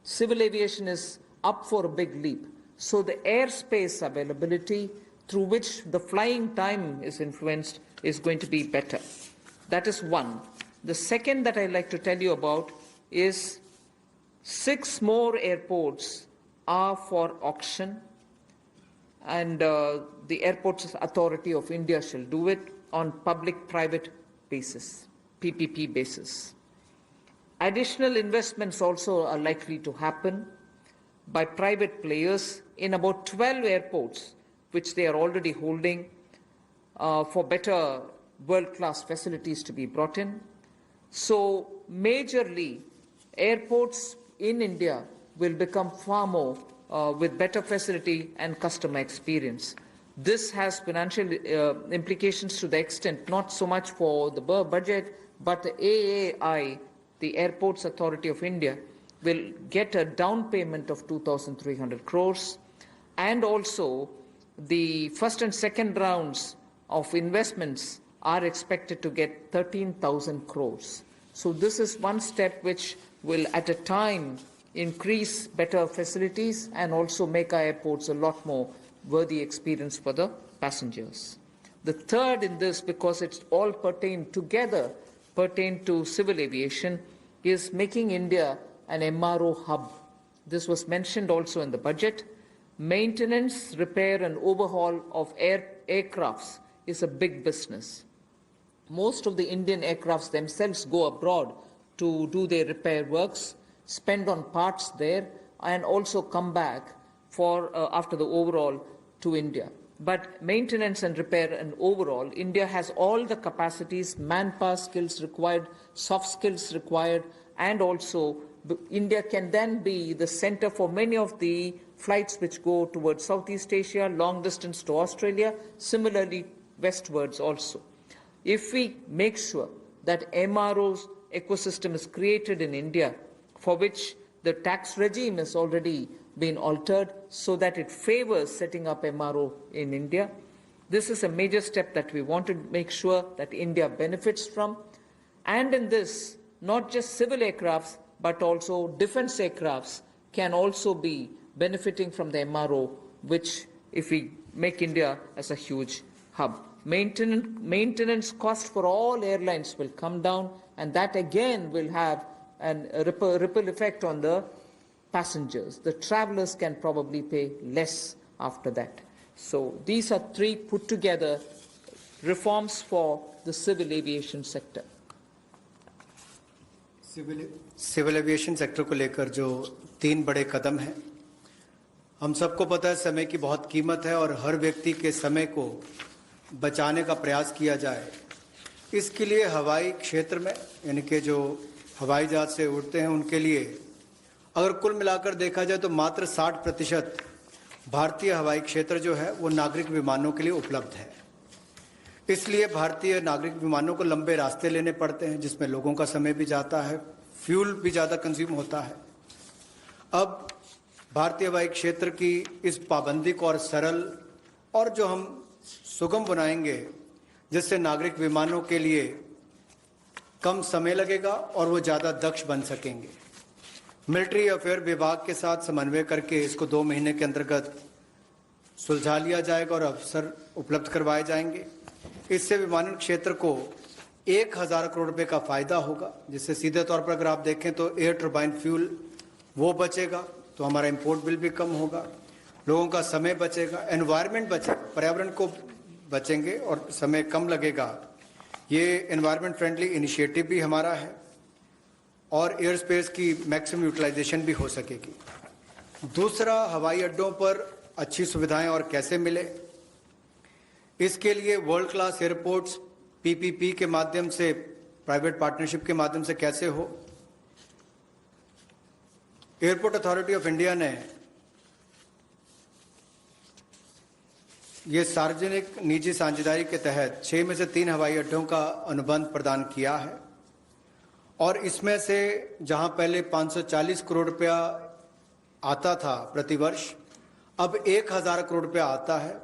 Civil aviation is up for a big leap. So the airspace availability through which the flying time is influenced is going to be better. That is one. The second that I'd like to tell you about is 6 more airports are for auction, and the Airports Authority of India shall do it on public-private basis, PPP basis. Additional investments also are likely to happen by private players in about 12 airports, which they are already holding, for better world-class facilities to be brought in. So majorly, airports in India will become far more with better facility and customer experience. This has financial implications to the extent not so much for the budget, but the AAI, the Airports Authority of India, will get a down payment of 2,300 crores, and also the first and second rounds of investments are expected to get 13,000 crores. So this is one step which will at a time increase better facilities and also make our airports a lot more worthy experience for the passengers. The third in this, because it's all pertain to civil aviation, is making India an MRO hub. This was mentioned also in the budget. Maintenance, repair and overhaul of aircrafts is a big business. Most of the Indian aircrafts themselves go abroad to do their repair works, spend on parts there, and also come back for after the overhaul to India. But maintenance and repair and overall, India has all the capacities, manpower skills required, soft skills required, and also India can then be the center for many of the flights which go towards Southeast Asia, long distance to Australia, similarly westwards also. If we make sure that MRO's ecosystem is created in India, for which the tax regime has already been altered so that it favors setting up MRO in India, this is a major step that we want to make sure that India benefits from. And in this, not just civil aircrafts, but also defense aircrafts can also be benefiting from the MRO, which if we make India as a huge hub. Maintenance cost for all airlines will come down, and that again will have a ripple effect on the passengers. The travelers can probably pay less after that. So these are three put together reforms for the civil aviation sector. Civil aviation sector को लेकर जो 3 बड़े कदम हैं, हम सबको पता है समय की बहुत कीमत है और हर व्यक्ति के समय को बचाने का प्रयास किया जाए। इसके लिए हवाई क्षेत्र में, यानी कि जो हवाई जहाज से उड़ते हैं उनके लिए अगर कुल मिलाकर देखा जाए तो मात्र 60% भारतीय हवाई क्षेत्र जो है वो नागरिक विमानों के लिए उपलब्ध है। इसलिए भारतीय नागरिक विमानों को लंबे रास्ते लेने पड़ते हैं, जिसमें लोगों का समय भी जाता है, फ्यूल भी ज़्यादा कंज्यूम होता है। अब भारतीय हवाई क्षेत्र की इस पाबंदी को और सरल और जो हम सुगम बनाएंगे, जिससे नागरिक विमानों के लिए कम समय लगेगा और वो ज़्यादा दक्ष बन सकेंगे। मिलिट्री अफेयर विभाग के साथ समन्वय करके इसको 2 महीने के अंतर्गत सुलझा लिया जाएगा और अवसर उपलब्ध करवाए जाएंगे। इससे विमानन क्षेत्र को 1000 करोड़ रुपए का फायदा होगा, जिससे सीधे तौर पर अगर आप देखें तो एयर टर्बाइन फ्यूल वो बचेगा, तो हमारा इंपोर्ट बिल भी कम होगा, लोगों का समय बचेगा, एनवायरनमेंट बचेगा, पर्यावरण को बचेंगे और समय कम लगेगा। ये एनवायरनमेंट फ्रेंडली इनिशिएटिव भी हमारा है और एयर स्पेस की मैक्सिमम यूटिलाइजेशन भी हो सकेगी। दूसरा, हवाई अड्डों पर अच्छी सुविधाएं और कैसे मिले, इसके लिए वर्ल्ड क्लास एयरपोर्ट्स पीपीपी के माध्यम से, प्राइवेट पार्टनरशिप के माध्यम से कैसे हो। एयरपोर्ट अथॉरिटी ऑफ इंडिया ने ये सार्वजनिक निजी साझेदारी के तहत 6 में से 3 हवाई अड्डों का अनुबंध प्रदान किया है और इसमें से जहां पहले 540 करोड़ रुपया आता था प्रतिवर्ष, अब 1000 करोड़ रुपया आता है।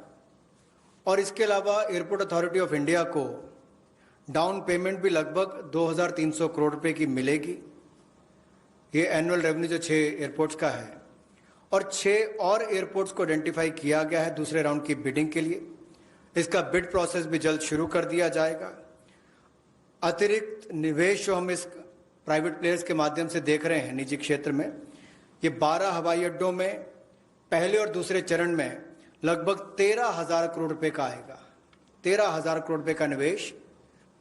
और इसके अलावा एयरपोर्ट अथॉरिटी ऑफ इंडिया को डाउन पेमेंट भी लगभग 2300 करोड़ रुपए की मिलेगी। ये एनुअल रेवेन्यू जो 6 एयरपोर्ट्स का है, और 6 और एयरपोर्ट्स को आइडेंटिफाई किया गया है दूसरे राउंड की बिडिंग के लिए। इसका बिड प्रोसेस भी जल्द शुरू कर दिया जाएगा। अतिरिक्त निवेश जो हम इस प्राइवेट प्लेयर्स के माध्यम से देख रहे हैं निजी क्षेत्र में, ये 12 हवाई अड्डों में पहले और दूसरे चरण में लगभग 13,000 करोड़ रुपए का आएगा। 13,000 करोड़ रुपए का निवेश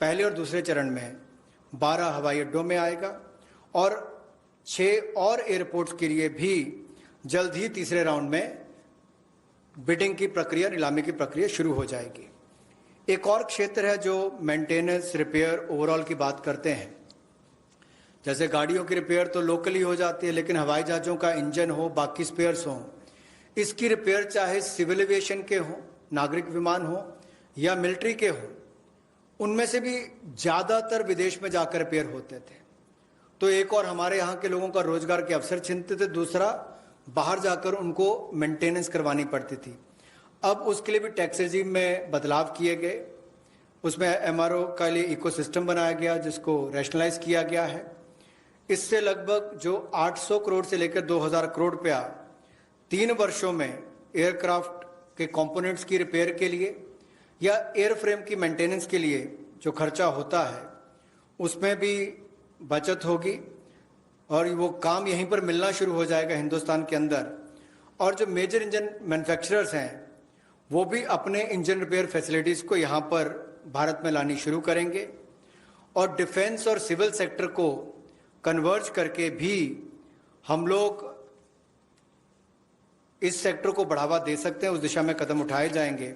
पहले और दूसरे चरण में 12 हवाई अड्डों में आएगा और 6 और एयरपोर्ट्स के लिए भी जल्द ही तीसरे राउंड में बिडिंग की प्रक्रिया, नीलामी की प्रक्रिया शुरू हो जाएगी। एक और क्षेत्र है जो मेंटेनेंस, रिपेयर, ओवरऑल की बात करते हैं। जैसे गाड़ियों की रिपेयर तो लोकली हो जाती है, लेकिन हवाई जहाज़ों का इंजन हो, बाकी स्पेयर्स हों, इसकी रिपेयर चाहे सिविल एविएशन के हों, नागरिक विमान हो या मिलिट्री के हों, उनमें से भी ज़्यादातर विदेश में जाकर रिपेयर होते थे। तो एक और हमारे यहाँ के लोगों का रोजगार के अवसर छिनते थे, दूसरा बाहर जाकर उनको मेंटेनेंस करवानी पड़ती थी। अब उसके लिए भी टैक्स रेजिम में बदलाव किए गए, उसमें एमआरओ का लिए इकोसिस्टम बनाया गया जिसको रैशनलाइज किया गया है। इससे लगभग जो 800 करोड़ से लेकर 2000 करोड़ रुपया 3 वर्षों में एयरक्राफ्ट के कंपोनेंट्स की रिपेयर के लिए या एयरफ्रेम की मेंटेनेंस के लिए जो खर्चा होता है उसमें भी बचत होगी और वो काम यहीं पर मिलना शुरू हो जाएगा हिंदुस्तान के अंदर। और जो मेजर इंजन मैन्युफैक्चरर्स हैं वो भी अपने इंजन रिपेयर फैसिलिटीज़ को यहाँ पर भारत में लानी शुरू करेंगे और डिफेंस और सिविल सेक्टर को कन्वर्ज करके भी हम लोग इस सेक्टर को बढ़ावा दे सकते हैं। उस दिशा में कदम उठाए जाएंगे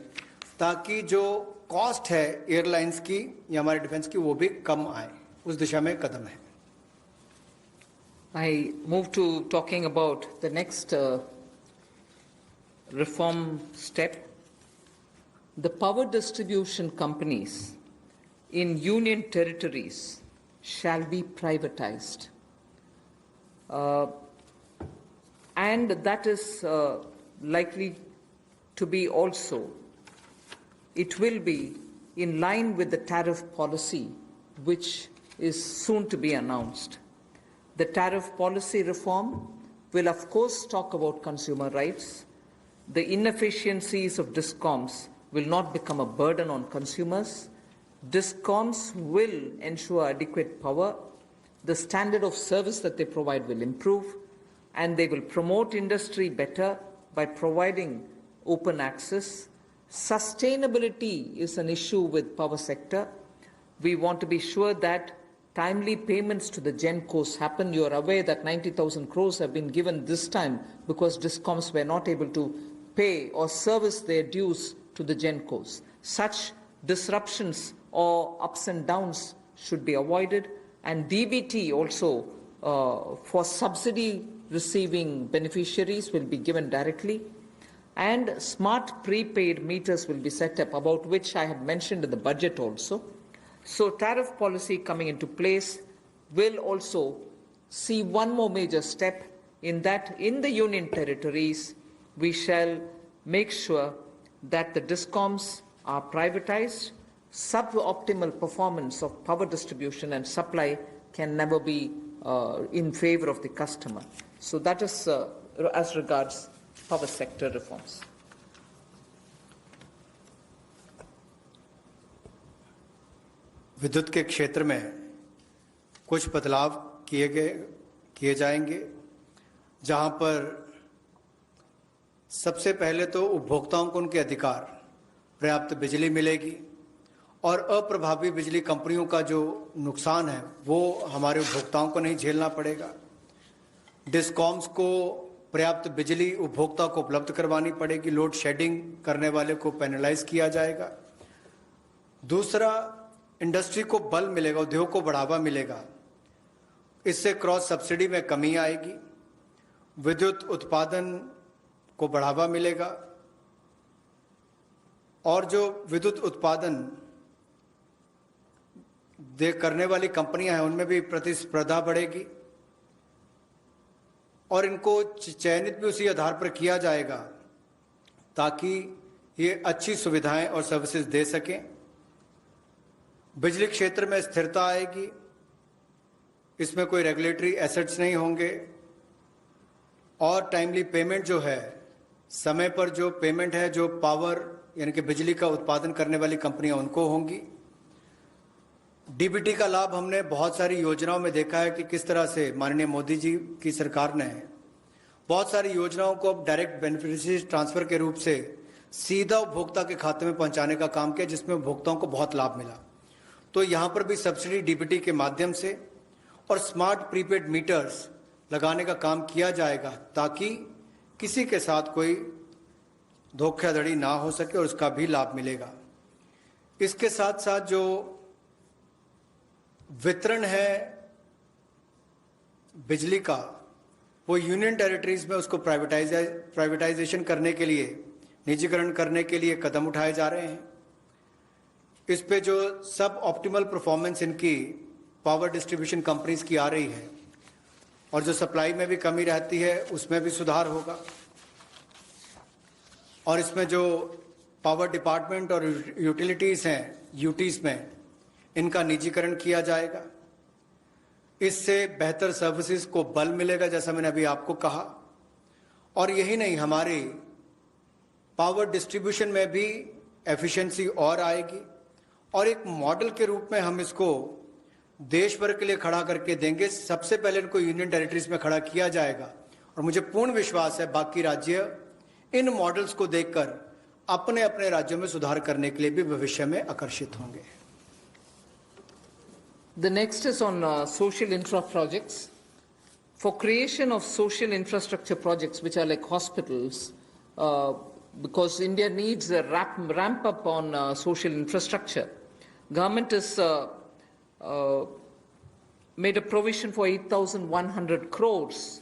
ताकि जो कॉस्ट है एयरलाइंस की या हमारे डिफेंस की वो भी कम आए, उस दिशा में कदम है। I move to talking about the next reform step. The power distribution companies in union territories shall be privatized. And that is likely to be also, it will be in line with the tariff policy which is soon to be announced. The tariff policy reform will of course talk about consumer rights. The inefficiencies of DISCOMs will not become a burden on consumers. DISCOMs will ensure adequate power. The standard of service that they provide will improve, and they will promote industry better by providing open access. Sustainability is an issue with power sector. We want to be sure that timely payments to the GENCOs happen. You are aware that 90,000 crores have been given this time because DISCOMs were not able to pay or service their dues to the GENCOs. Such disruptions or ups and downs should be avoided, and DBT also for subsidy receiving beneficiaries will be given directly, and smart prepaid meters will be set up, about which I had mentioned in the budget also. So tariff policy coming into place will also see one more major step in that in the union territories we shall make sure that the DISCOMs are privatized. Suboptimal performance of power distribution and supply can never be in favor of the customer. So that is as regards power sector reforms. विद्युत के क्षेत्र में कुछ बदलाव किए जाएंगे, जहां पर सबसे पहले तो उपभोक्ताओं को उनके अधिकार, पर्याप्त बिजली मिलेगी और अप्रभावी बिजली कंपनियों का जो नुकसान है वो हमारे उपभोक्ताओं को नहीं झेलना पड़ेगा। डिस्कॉम्स को पर्याप्त बिजली उपभोक्ता को उपलब्ध करवानी पड़ेगी, लोड शेडिंग करने वाले को पेनलाइज किया जाएगा। दूसरा, इंडस्ट्री को बल मिलेगा, उद्योग को बढ़ावा मिलेगा, इससे क्रॉस सब्सिडी में कमी आएगी, विद्युत उत्पादन को बढ़ावा मिलेगा और जो विद्युत उत्पादन करने वाली कंपनियां हैं उनमें भी प्रतिस्पर्धा बढ़ेगी और इनको चयनित भी उसी आधार पर किया जाएगा ताकि ये अच्छी सुविधाएं और सर्विसेज दे सकें। बिजली क्षेत्र में स्थिरता आएगी, इसमें कोई रेगुलेटरी एसेट्स नहीं होंगे और टाइमली पेमेंट जो है, समय पर जो पेमेंट है, जो पावर यानी कि बिजली का उत्पादन करने वाली कंपनियां उनको होंगी। डीबीटी का लाभ हमने बहुत सारी योजनाओं में देखा है कि किस तरह से माननीय मोदी जी की सरकार ने बहुत सारी योजनाओं को अब डायरेक्ट बेनिफिशियरी ट्रांसफर के रूप से सीधा उपभोक्ता के खाते में पहुंचाने का काम किया, जिसमें उपभोक्ताओं को बहुत लाभ मिला। तो यहां पर भी सब्सिडी डीबीटी के माध्यम से और स्मार्ट प्रीपेड मीटर्स लगाने का काम किया जाएगा, ताकि किसी के साथ कोई धोखाधड़ी ना हो सके और उसका भी लाभ मिलेगा। इसके साथ साथ जो वितरण है बिजली का, वो यूनियन टेरिटरीज में उसको प्राइवेटाइजेशन करने के लिए, निजीकरण करने के लिए कदम उठाए जा रहे हैं। इस पे जो सब ऑप्टिमल परफॉर्मेंस इनकी पावर डिस्ट्रीब्यूशन कंपनीज की आ रही है और जो सप्लाई में भी कमी रहती है, उसमें भी सुधार होगा। और इसमें जो पावर डिपार्टमेंट और यूटिलिटीज हैं, यूटीज में, इनका निजीकरण किया जाएगा। इससे बेहतर सर्विसेज को बल मिलेगा, जैसा मैंने अभी आपको कहा। और यही नहीं, हमारी पावर डिस्ट्रीब्यूशन में भी एफिशिएंसी और आएगी और एक मॉडल के रूप में हम इसको देश भर के लिए खड़ा करके देंगे। सबसे पहले इनको यूनियन टेरिटरीज में खड़ा किया जाएगा और मुझे पूर्ण विश्वास है बाकी राज्य इन मॉडल्स को देखकर अपने अपने राज्यों में सुधार करने के लिए भी भविष्य में आकर्षित होंगे। The next is on social infra projects. For creation of social infrastructure projects, which are like hospitals, because India needs a ramp up on social infrastructure, government has made a provision for 8,100 crores,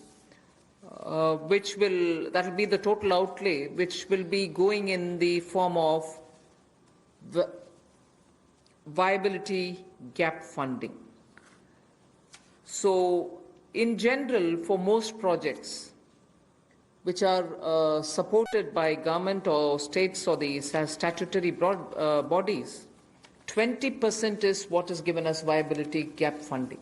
that will be the total outlay, which will be going in the form of viability gap funding. So, in general, for most projects which are supported by government or states or the statutory bodies, 20% is what is given as viability gap funding.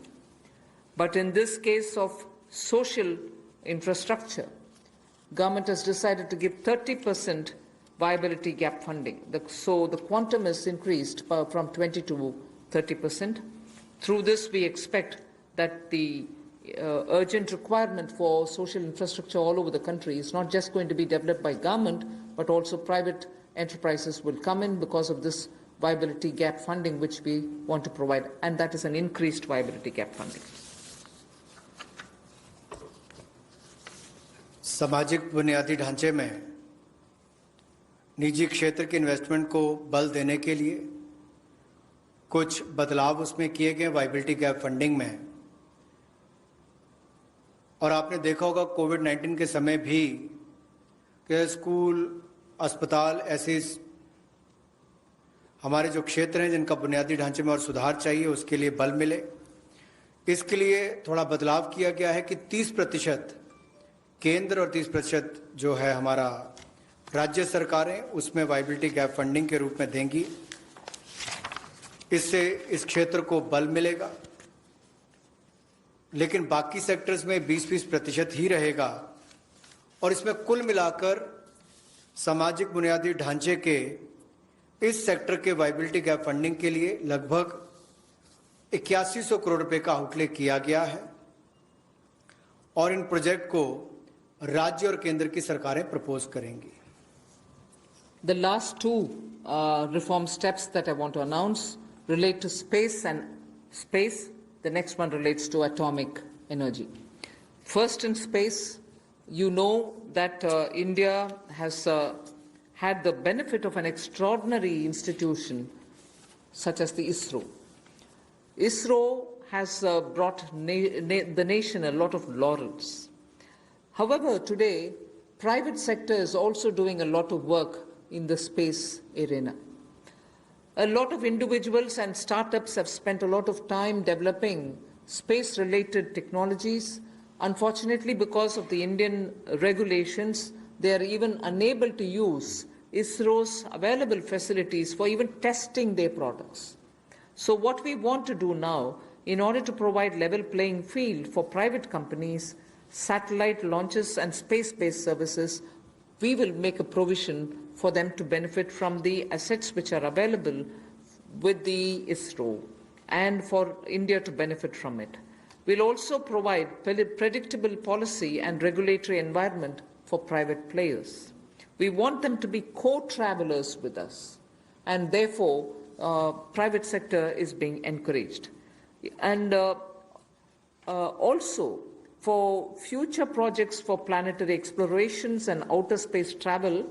But in this case of social infrastructure, government has decided to give 30% viability gap funding. So the quantum is increased from 20 to 30%. Through this, we expect that the urgent requirement for social infrastructure all over the country is not just going to be developed by government, but also private enterprises will come in because of this viability gap funding which we want to provide, and that is an increased viability gap funding. सामाजिक बुनियादी ढांचे में निजी क्षेत्र के investment को बल देने के लिए कुछ बदलाव उसमें किए गए वायबिलिटी गैप फंडिंग में। और आपने देखा होगा कोविड-19 के समय भी कि स्कूल, अस्पताल, ऐसे हमारे जो क्षेत्र हैं जिनका बुनियादी ढांचे में और सुधार चाहिए, उसके लिए बल मिले। इसके लिए थोड़ा बदलाव किया गया है कि 30% केंद्र और 30% जो है हमारा राज्य सरकारें उसमें वायबिलिटी गैप फंडिंग के रूप में देंगी। इससे इस क्षेत्र को बल मिलेगा, लेकिन बाकी सेक्टर्स में 20% ही रहेगा। और इसमें कुल मिलाकर सामाजिक बुनियादी ढांचे के इस सेक्टर के वायबिलिटी गैप फंडिंग के लिए लगभग 8100 करोड़ रुपए का आउटले किया गया है और इन प्रोजेक्ट को राज्य और केंद्र की सरकारें प्रपोज करेंगी। The last two reform steps that I want to announce relate to space and space. The next one relates to atomic energy. First, in space, you know that India has had the benefit of an extraordinary institution such as the ISRO. ISRO has brought the nation a lot of laurels. However, today, private sector is also doing a lot of work in the space arena. A lot of individuals and startups have spent a lot of time developing space-related technologies. Unfortunately, because of the Indian regulations, they are even unable to use ISRO's available facilities for even testing their products. So what we want to do now, in order to provide level playing field for private companies, satellite launches and space-based services, we will make a provision for them to benefit from the assets which are available with the ISRO and for India to benefit from it. We'll also provide predictable policy and regulatory environment for private players. We want them to be co-travelers with us, and therefore private sector is being encouraged. And also, for future projects for planetary explorations and outer space travel,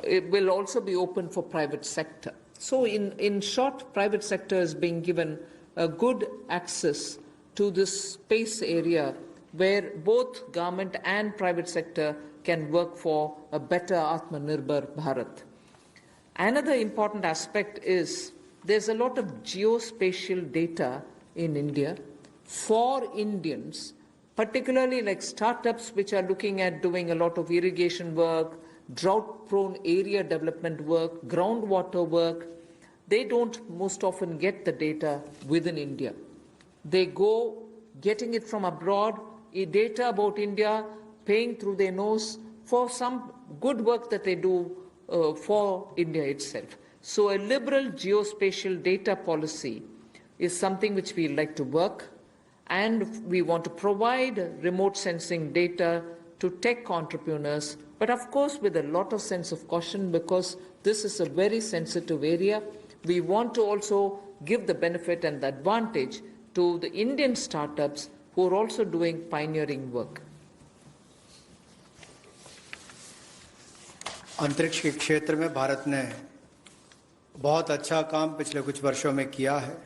it will also be open for private sector. So in short, private sector is being given a good access to this space area where both government and private sector can work for a better Atmanirbhar Bharat. Another important aspect is there's a lot of geospatial data in India for Indians, particularly like startups which are looking at doing a lot of irrigation work, drought-prone area development work, groundwater work. They don't most often get the data within India. They go getting it from abroad, data about India, paying through their nose for some good work that they do for India itself. So a liberal geospatial data policy is something which we like to work, and we want to provide remote sensing data to tech entrepreneurs, but of course with a lot of sense of caution, because this is a very sensitive area. We want to also give the benefit and the advantage to the Indian startups who are also doing pioneering work. अंतरिक्ष के क्षेत्र में भारत ने बहुत अच्छा काम पिछले कुछ वर्षों में किया है।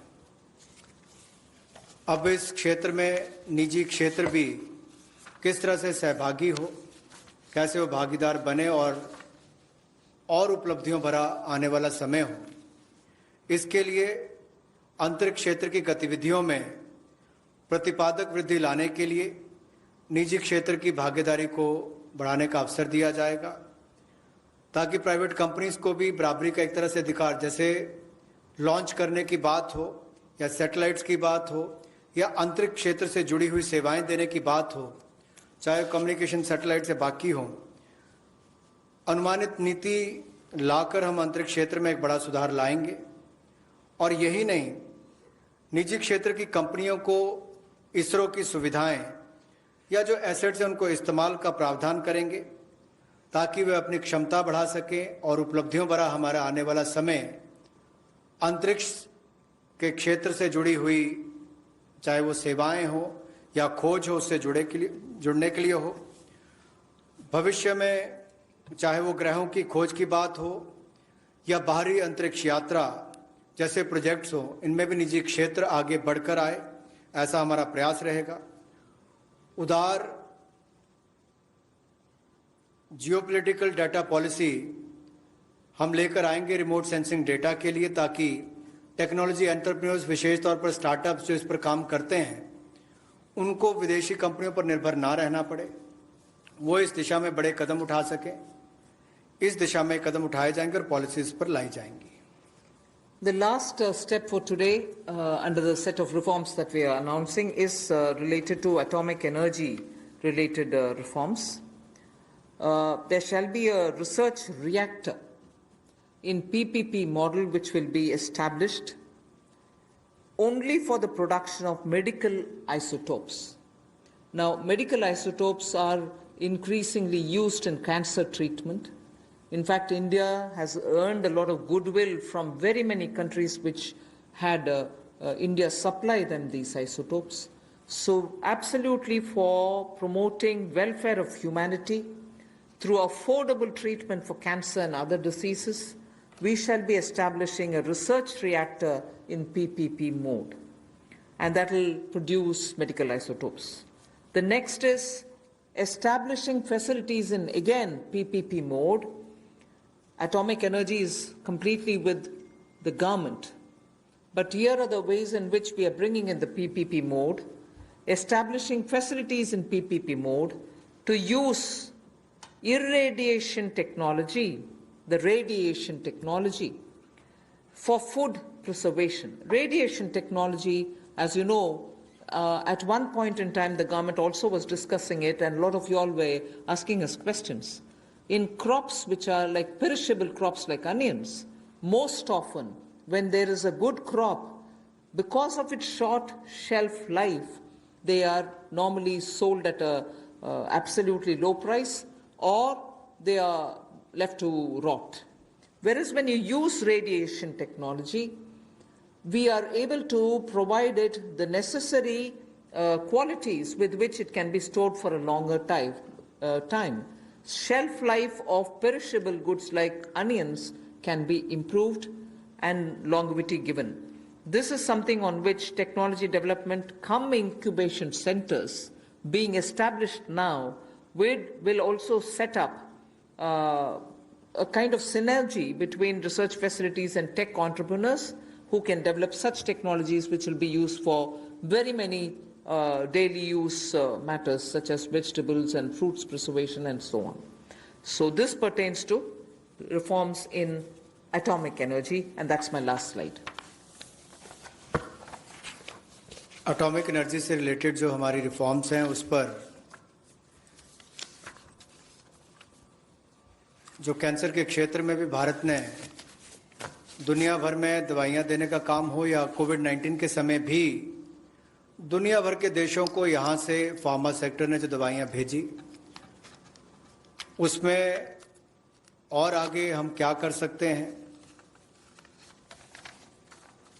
अब इस क्षेत्र में निजी क्षेत्र भी किस तरह से सहभागी हो, कैसे वो भागीदार बने और उपलब्धियों भरा आने वाला समय हो, इसके लिए अंतरिक्ष क्षेत्र की गतिविधियों में प्रतिपादक वृद्धि लाने के लिए निजी क्षेत्र की भागीदारी को बढ़ाने का अवसर दिया जाएगा, ताकि प्राइवेट कंपनीज को भी बराबरी का एक तरह से अधिकार, जैसे लॉन्च करने की बात हो या सैटेलाइट्स की बात हो या अंतरिक्ष क्षेत्र से जुड़ी हुई सेवाएं देने की बात हो, चाहे कम्युनिकेशन सैटेलाइट से बाकी हो, अनुमानित नीति लाकर हम अंतरिक्ष क्षेत्र में एक बड़ा सुधार लाएंगे। और यही नहीं, निजी क्षेत्र की कंपनियों को इसरो की सुविधाएं या जो एसेट्स हैं उनको इस्तेमाल का प्रावधान करेंगे, ताकि वे अपनी क्षमता बढ़ा सकें और उपलब्धियों भरा हमारा आने वाला समय अंतरिक्ष के क्षेत्र से जुड़ी हुई, चाहे वो सेवाएं हो या खोज हो, उससे जुड़ने के लिए हो। भविष्य में चाहे वो ग्रहों की खोज की बात हो या बाहरी अंतरिक्ष यात्रा जैसे प्रोजेक्ट्स हो, इनमें भी निजी क्षेत्र आगे बढ़कर आए, ऐसा हमारा प्रयास रहेगा। उदार जियोपॉलिटिकल डाटा पॉलिसी हम लेकर आएंगे रिमोट सेंसिंग डेटा के लिए, ताकि टेक्नोलॉजी एंटरप्रेन्योर्स, विशेष तौर पर स्टार्टअप्स जो इस पर काम करते हैं, उनको विदेशी कंपनियों पर निर्भर ना रहना पड़े, वो इस दिशा में बड़े कदम उठा सकें। इस दिशा में कदम उठाए जाएंगे और पॉलिसीज पर लाई जाएंगी। The last step for today under the set of reforms that we are announcing is related to atomic energy related reforms. There shall be a research reactor in PPP model which will be established only for the production of medical isotopes. Now, medical isotopes are increasingly used in cancer treatment. In fact, India has earned a lot of goodwill from very many countries which had India supply them these isotopes. So absolutely for promoting welfare of humanity through affordable treatment for cancer and other diseases, we shall be establishing a research reactor in PPP mode, and that will produce medical isotopes. The next is establishing facilities in, again, PPP mode. Atomic energy is completely with the government, but here are the ways in which we are bringing in the PPP mode, establishing facilities in PPP mode to use irradiation technology, the radiation technology, for food preservation. Radiation technology, as you know, at one point in time the government also was discussing it, and a lot of you all were asking us questions. In crops which are like perishable crops like onions, most often when there is a good crop, because of its short shelf life, they are normally sold at a absolutely low price, or they are left to rot. Whereas when you use radiation technology, we are able to provide it the necessary qualities with which it can be stored for a longer time. Shelf life of perishable goods like onions can be improved and longevity given. This is something on which technology development incubation centers being established now will also set up a kind of synergy between research facilities and tech entrepreneurs who can develop such technologies which will be used for very many daily use matters such as vegetables and fruits preservation and so on. So this pertains to reforms in atomic energy, and that's my last slide. Atomic energy से related जो हमारी reforms हैं उस पर जो cancer के क्षेत्र में भी भारत ने दुनिया भर में दवाइयां देने का काम हो या कोविड-19 के समय भी दुनिया भर के देशों को यहां से फार्मा सेक्टर ने जो दवाइयां भेजी, उसमें और आगे हम क्या कर सकते हैं।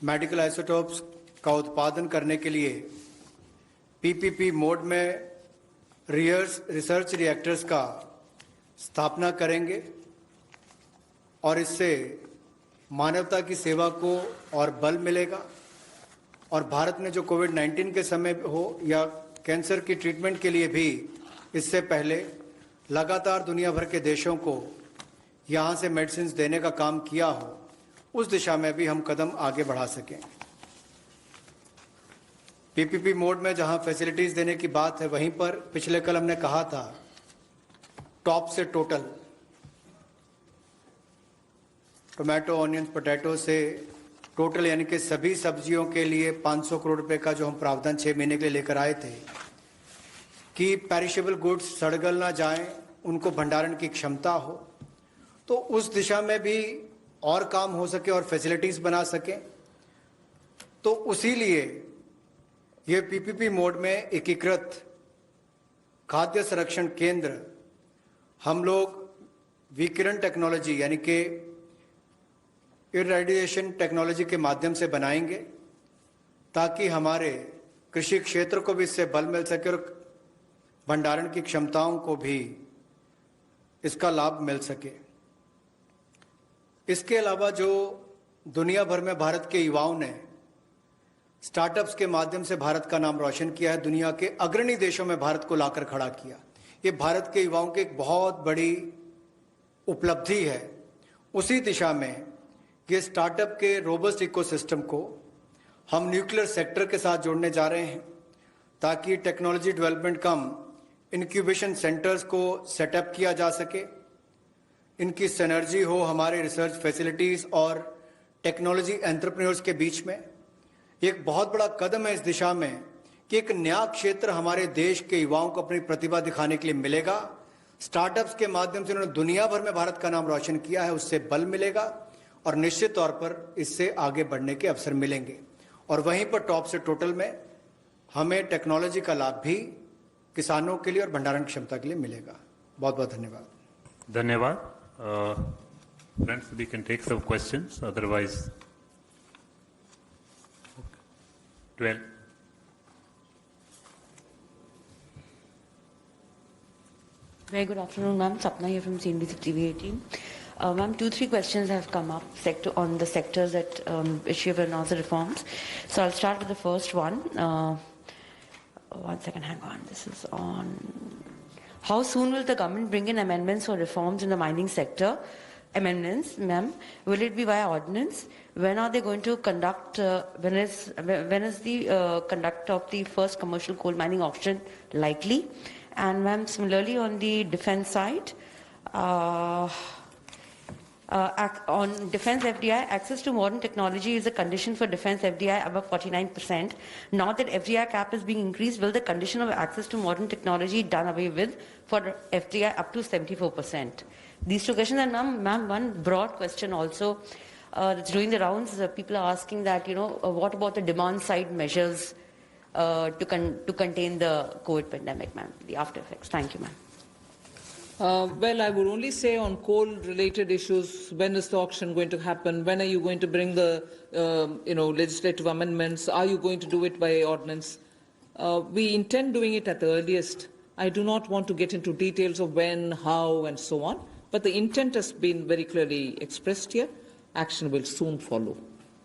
मेडिकल आइसोटोप्स का उत्पादन करने के लिए पीपीपी मोड में रिसर्च रिएक्टर्स का स्थापना करेंगे और इससे मानवता की सेवा को और बल मिलेगा। और भारत ने जो कोविड-19 के समय हो या कैंसर की ट्रीटमेंट के लिए भी इससे पहले लगातार दुनिया भर के देशों को यहाँ से मेडिसिन देने का काम किया हो, उस दिशा में भी हम कदम आगे बढ़ा सकें। पीपीपी मोड में जहां फैसिलिटीज देने की बात है, वहीं पर पिछले कल हमने कहा था टॉप से टोटल, टोमेटो, ऑनियंस, पोटैटो से टोटल यानी कि सभी सब्जियों के लिए 500 करोड़ रुपए का जो हम प्रावधान 6 महीने के लिए लेकर आए थे कि पेरिशेबल गुड्स सड़गल ना जाएं, उनको भंडारण की क्षमता हो, तो उस दिशा में भी और काम हो सके और फैसिलिटीज बना सकें। तो उसी लिए ये पीपीपी मोड में एकीकृत खाद्य संरक्षण केंद्र हम लोग विकिरण टेक्नोलॉजी यानी कि इरेडिएशन टेक्नोलॉजी के माध्यम से बनाएंगे ताकि हमारे कृषि क्षेत्र को भी इससे बल मिल सके और भंडारण की क्षमताओं को भी इसका लाभ मिल सके। इसके अलावा जो दुनिया भर में भारत के युवाओं ने स्टार्टअप्स के माध्यम से भारत का नाम रोशन किया है, दुनिया के अग्रणी देशों में भारत को लाकर खड़ा किया, ये भारत के युवाओं की एक बहुत बड़ी उपलब्धि है। उसी दिशा में ये स्टार्टअप के रोबस्ट इकोसिस्टम को हम न्यूक्लियर सेक्टर के साथ जोड़ने जा रहे हैं ताकि टेक्नोलॉजी डेवलपमेंट कम इंक्यूबेशन सेंटर्स को सेटअप किया जा सके, इनकी सिनर्जी हो हमारे रिसर्च फैसिलिटीज और टेक्नोलॉजी एंटरप्रेन्योर्स के बीच में। एक बहुत बड़ा कदम है इस दिशा में कि एक नया क्षेत्र हमारे देश के युवाओं को अपनी प्रतिभा दिखाने के लिए मिलेगा। स्टार्टअप्स के माध्यम से उन्होंने दुनिया भर में भारत का नाम रोशन किया है, उससे बल मिलेगा और निश्चित तौर पर इससे आगे बढ़ने के अवसर मिलेंगे। और वहीं पर टॉप से टोटल में हमें टेक्नोलॉजी का लाभ भी किसानों के लिए और भंडारण क्षमता के लिए मिलेगा। बहुत बहुत धन्यवाद। धन्यवाद। Friends, we can take some questions, otherwise 12. Very good afternoon, ma'am. Sapna here from CNBC TV 18. Ma'am, 2-3 questions have come up on the sectors that which you have announced the reforms. So I'll start with the first one. 1 second, hang on. This is on. How soon will the government bring in amendments for reforms in the mining sector? Amendments, ma'am. Will it be via ordinance? When are they going to conduct? When is the conduct of the first commercial coal mining auction likely? And ma'am, similarly on the defense side, on defense FDI, access to modern technology is a condition for defense FDI above 49%. Now that FDI cap is being increased, will the condition of access to modern technology done away with for FDI up to 74%? These 2 questions. And ma'am, one broad question also. that's doing the rounds. People are asking that, what about the demand side measures to contain the COVID pandemic, ma'am, the after effects? Thank you, ma'am. Well, I would only say on coal-related issues, when is the auction going to happen? When are you going to bring the, legislative amendments? Are you going to do it by ordinance? We intend doing it at the earliest. I do not want to get into details of when, how, and so on. But the intent has been very clearly expressed here. Action will soon follow.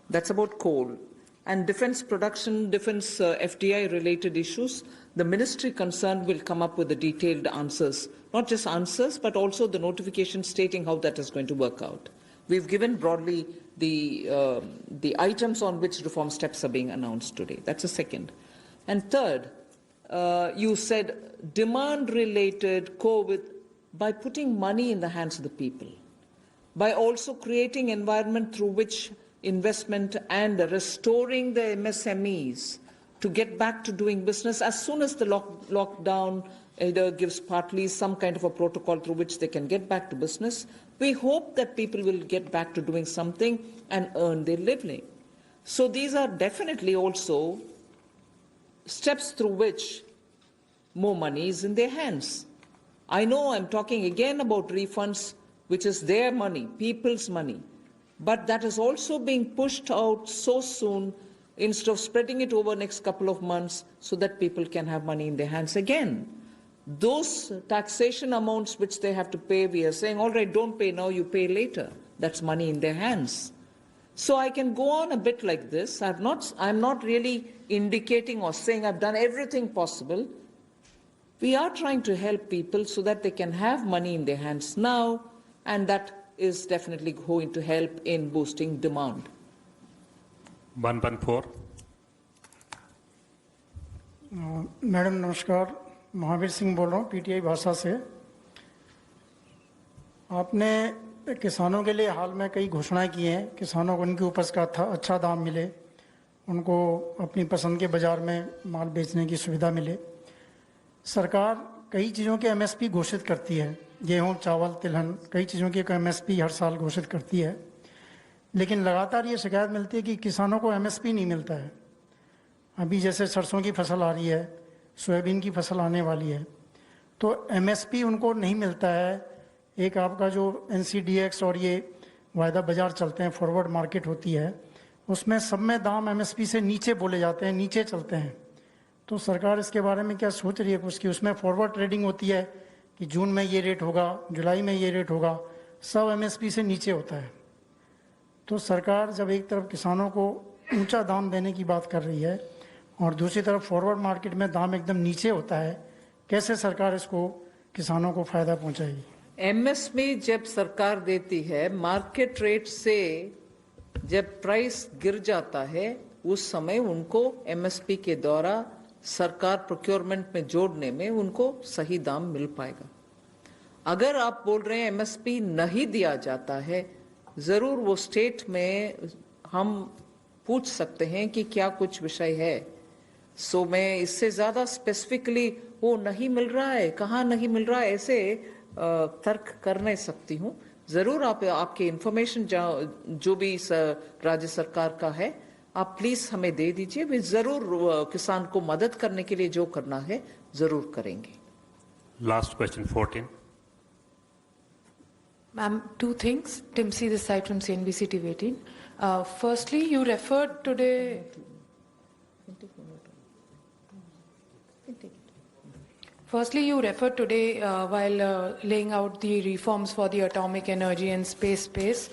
That's about coal. And defense production, defense FDI-related issues, the ministry concerned will come up with the detailed answers. Not just answers, but also the notification stating how that is going to work out. We've given broadly the items on which reform steps are being announced today. That's the second. And third, you said demand-related COVID by putting money in the hands of the people, by also creating environment through which investment and restoring the MSMEs to get back to doing business as soon as the lockdown either gives partly some kind of a protocol through which they can get back to business. We hope that people will get back to doing something and earn their living. So these are definitely also steps through which more money is in their hands. I know I'm talking again about refunds, which is their money, people's money. But that is also being pushed out so soon instead of spreading it over the next couple of months so that people can have money in their hands again. Those taxation amounts which they have to pay, we are saying, all right, don't pay now, you pay later. That's money in their hands. So I can go on a bit like this. I'm not really indicating or saying I've done everything possible. We are trying to help people so that they can have money in their hands now, and that is definitely going to help in boosting demand. 114. Madam नमस्कार, महावीर सिंह बोल रहा हूँ PTI भाषा से। आपने किसानों के लिए हाल में कई घोषणाएं की हैं, किसानों को उनकी उपज का अच्छा दाम मिले, उनको अपनी पसंद के बाज़ार में माल बेचने की सुविधा मिले। सरकार कई चीज़ों के एमएसपी घोषित करती है, गेहूं, चावल, तिलहन, कई चीज़ों की एमएसपी हर साल घोषित करती है, लेकिन लगातार ये शिकायत मिलती है कि किसानों को एमएसपी नहीं मिलता है। अभी जैसे सरसों की फसल आ रही है, सोयाबीन की फसल आने वाली है, तो एमएसपी उनको नहीं मिलता है। एक आपका जो एनसीडीएक्स और ये वायदा बाज़ार चलते हैं, फॉरवर्ड मार्केट होती है, उसमें सब में दाम एमएसपी से नीचे बोले जाते हैं, नीचे चलते हैं। तो सरकार इसके बारे में क्या सोच रही है कुछ कि उसमें फॉरवर्ड ट्रेडिंग होती है कि जून में ये रेट होगा, जुलाई में ये रेट होगा, सब एमएसपी से नीचे होता है। तो सरकार जब एक तरफ किसानों को ऊंचा दाम देने की बात कर रही है और दूसरी तरफ फॉरवर्ड मार्केट में दाम एकदम नीचे होता है, कैसे सरकार इसको किसानों को फायदा पहुंचाएगी? एमएसपी जब सरकार देती है, मार्केट रेट से जब प्राइस गिर जाता है, उस समय उनको एमएसपी के द्वारा सरकार प्रोक्योरमेंट में जोड़ने में उनको सही दाम मिल पाएगा। अगर आप बोल रहे हैं एमएसपी नहीं दिया जाता है, जरूर वो स्टेट में हम पूछ सकते हैं कि क्या कुछ विषय है। सो मैं इससे ज्यादा स्पेसिफिकली वो नहीं मिल रहा है, कहाँ नहीं मिल रहा है, ऐसे तर्क कर नहीं सकती हूँ। जरूर आपके इंफॉर्मेशन जो भी राज्य सरकार का है, आप प्लीज हमें दे दीजिए। वे जरूर किसान को मदद करने के लिए जो करना है जरूर करेंगे। Last question 14. Ma'am, two things. Tim C. this side from CNBC TV 18. Firstly, you referred today. Firstly, you referred today while laying out the reforms for the atomic energy and space.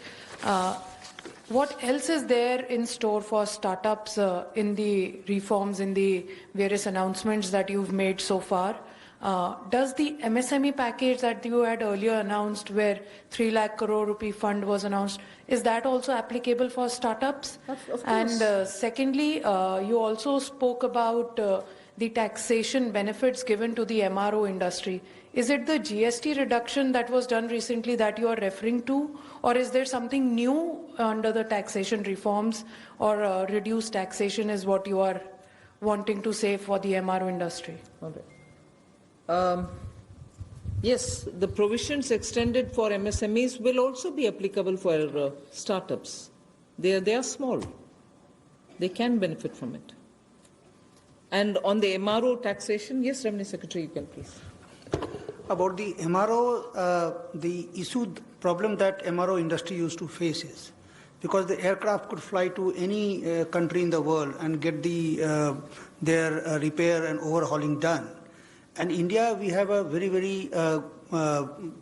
What else is there in store for startups in the reforms, in the various announcements that you've made so far? Does the MSME package that you had earlier announced, where 3 lakh crore rupee fund was announced, is that also applicable for startups? Of course. And secondly, you also spoke about the taxation benefits given to the MRO industry. Is it the GST reduction that was done recently that you are referring to, or is there something new under the taxation reforms, or reduced taxation is what you are wanting to say for the MRO industry? Okay. Yes, the provisions extended for MSMEs will also be applicable for startups. They are small. They can benefit from it. And on the MRO taxation, yes, Revenue Secretary, you can please. About the MRO, the problem that MRO industry used to face is because the aircraft could fly to any country in the world and get their repair and overhauling done. And India, we have a very, very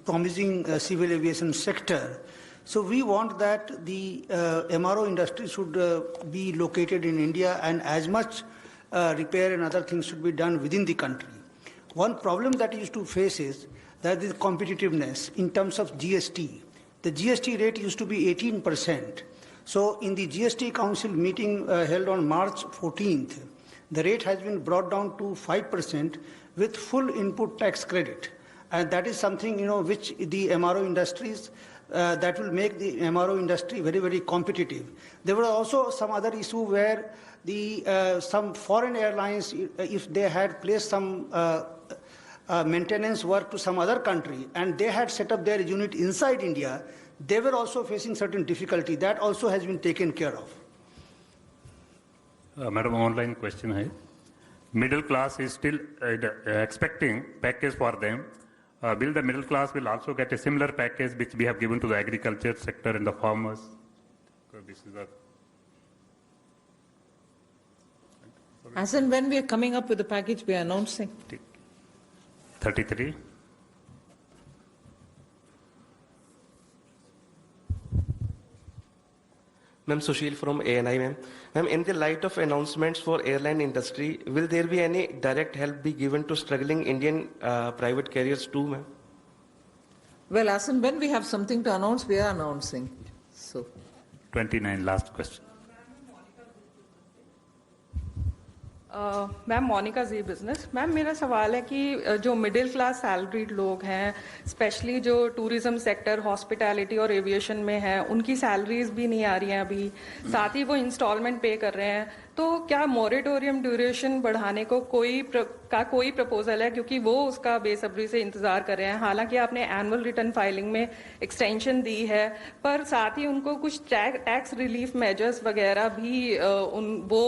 promising civil aviation sector. So we want that the MRO industry should be located in India, and as much repair and other things should be done within the country. One problem that used to face is that the competitiveness in terms of GST. The GST rate used to be 18%. So in the GST Council meeting held on March 14th, the rate has been brought down to 5% with full input tax credit. And that is something, which the MRO industries, that will make the MRO industry very, very competitive. There were also some other issue where some foreign airlines, if they had placed some maintenance work to some other country and they had set up their unit inside India, they were also facing certain difficulty. That also has been taken care of. Madam, online question hai. Middle class is still expecting package for them. Will the middle class will also get a similar package which we have given to the agriculture sector and the farmers? This is As and when we are coming up with the package, we are announcing. 33. Ma'am, Sushil from ANI, ma'am. Ma'am, in the light of announcements for airline industry, will there be any direct help be given to struggling Indian private carriers too, ma'am? Well, as and when we have something to announce, we are announcing. So, 29, last question. Ma'am Monika ji business ma'am मेरा सवाल है कि जो middle class salaried लोग हैं specially जो tourism sector hospitality और aviation में हैं उनकी सैलरीज भी नहीं आ रही हैं अभी साथ ही वो इंस्टॉलमेंट पे कर रहे हैं तो क्या मॉरेटोरियम ड्यूरेशन बढ़ाने को कोई प्रपोजल है क्योंकि वो उसका बेसब्री से इंतजार कर रहे हैं हालांकि आपने एनुअल रिटर्न फाइलिंग में एक्सटेंशन दी है पर साथ ही उनको कुछ टैक्स रिलीफ मेजर्स वगैरह भी वो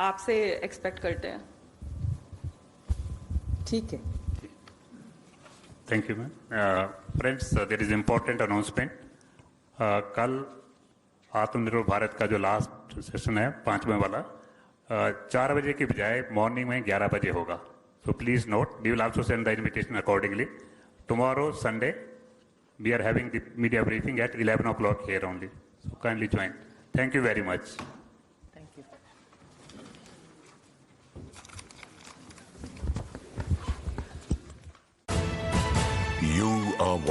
आपसे एक्सपेक्ट करते हैं ठीक है thank you ma'am friends there is important announcement कल आत्मनिर्भर भारत का जो लास्ट सेशन है 5वें वाला 4 बजे की बजाय मॉर्निंग में 11 बजे होगा so please note we will also send the invitation accordingly tomorrow Sunday we are having the media briefing at 11 o'clock here only so kindly join thank you very much You are watching